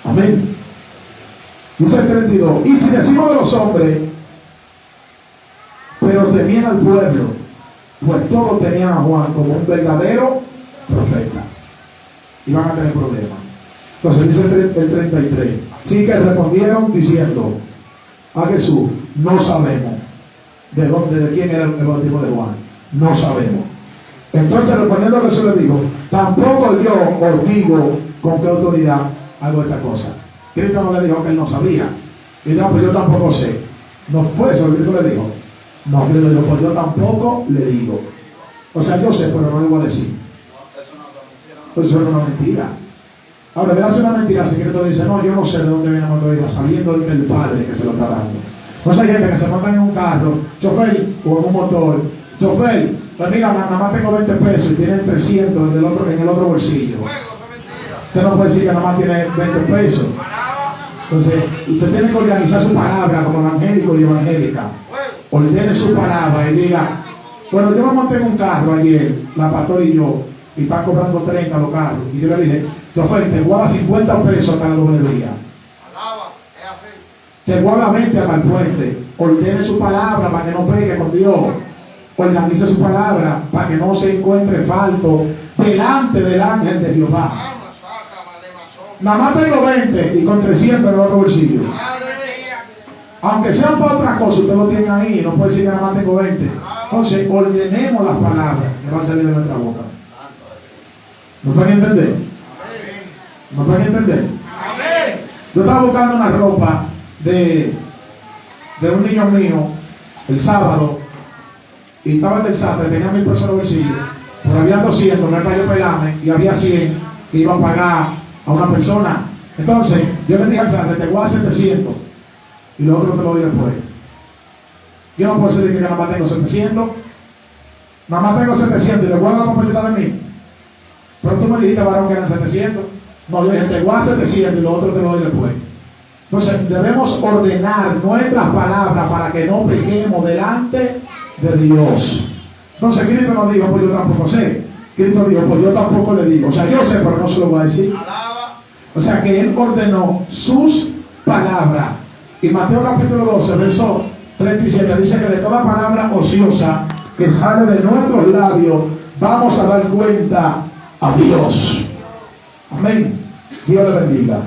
Amén. Dice el 32, y si decimos de los hombres, pero temían al pueblo, pues todos tenían a Juan como un verdadero profeta. Y van a tener problemas. Entonces dice el 33. Sí que respondieron diciendo a Jesús: no sabemos de quién era el bautismo de Juan. No sabemos. Entonces respondiendo a Jesús le dijo: tampoco yo os digo con qué autoridad hago esta cosa. Cristo no le dijo que él no sabía. Y dijo: pero yo tampoco sé. No fue eso lo que Cristo le dijo. No, Cristo dijo: pues yo tampoco le digo. O sea, yo sé, pero no le voy a decir. Eso era una mentira. Ahora, voy a hacer una mentira, si Cristo dice, no, yo no sé de dónde viene la autoridad, sabiendo del Padre que se lo está dando. Pues hay gente que se montan en un carro, chofer, o en un motor, chofer, pues mira, nada más tengo 20 pesos y tienen 300 en el otro bolsillo. Usted no puede decir que nada más tiene 20 pesos. Entonces, usted tiene que organizar su palabra como evangélico y evangélica. Ordene su palabra y diga, bueno, yo me monté en un carro ayer, la pastora y yo, y están cobrando 30 los carros. Y yo le dije, chofer, te guarda 50 pesos hasta la doble vía. Te guarda 20 hasta el puente. Ordene su palabra para que no pegue con Dios. Organice su palabra para que no se encuentre falto delante del ángel de Jehová. Nada más tengo 20 y con 300 en el otro bolsillo. Aunque sean para otra cosa, usted lo tiene ahí. No puede decir que nada más tengo 20. Entonces, ordenemos las palabras que van a salir de nuestra boca. ¿Me pueden entender? ¿Me pueden entender? Yo estaba buscando una ropa de un niño mío el sábado y estaba en el desastre, tenía 1000 pesos en el bolsillo, pero había 200, no es para yo pelarme, y había 100 que iba a pagar a una persona. Entonces yo le dije al desastre, te voy a dar 700 y lo otro te lo doy después. Yo no puedo decir que nada más tengo 700, nada más tengo 700 y le guardo la papeleta de mí. Pero tú me dijiste, varón, que eran 700. No, yo dije, te voy a 700 y lo otro te lo doy después. Entonces debemos ordenar nuestras palabras para que no pequemos delante de Dios. Entonces Cristo no dijo, pues yo tampoco sé. Cristo dijo, pues yo tampoco le digo. O sea, yo sé, pero no se lo voy a decir. O sea, que Él ordenó sus palabras. Y Mateo capítulo 12, verso 37, dice que de toda palabra ociosa que sale de nuestros labios, vamos a dar cuenta a Dios. Amén. Dios le bendiga.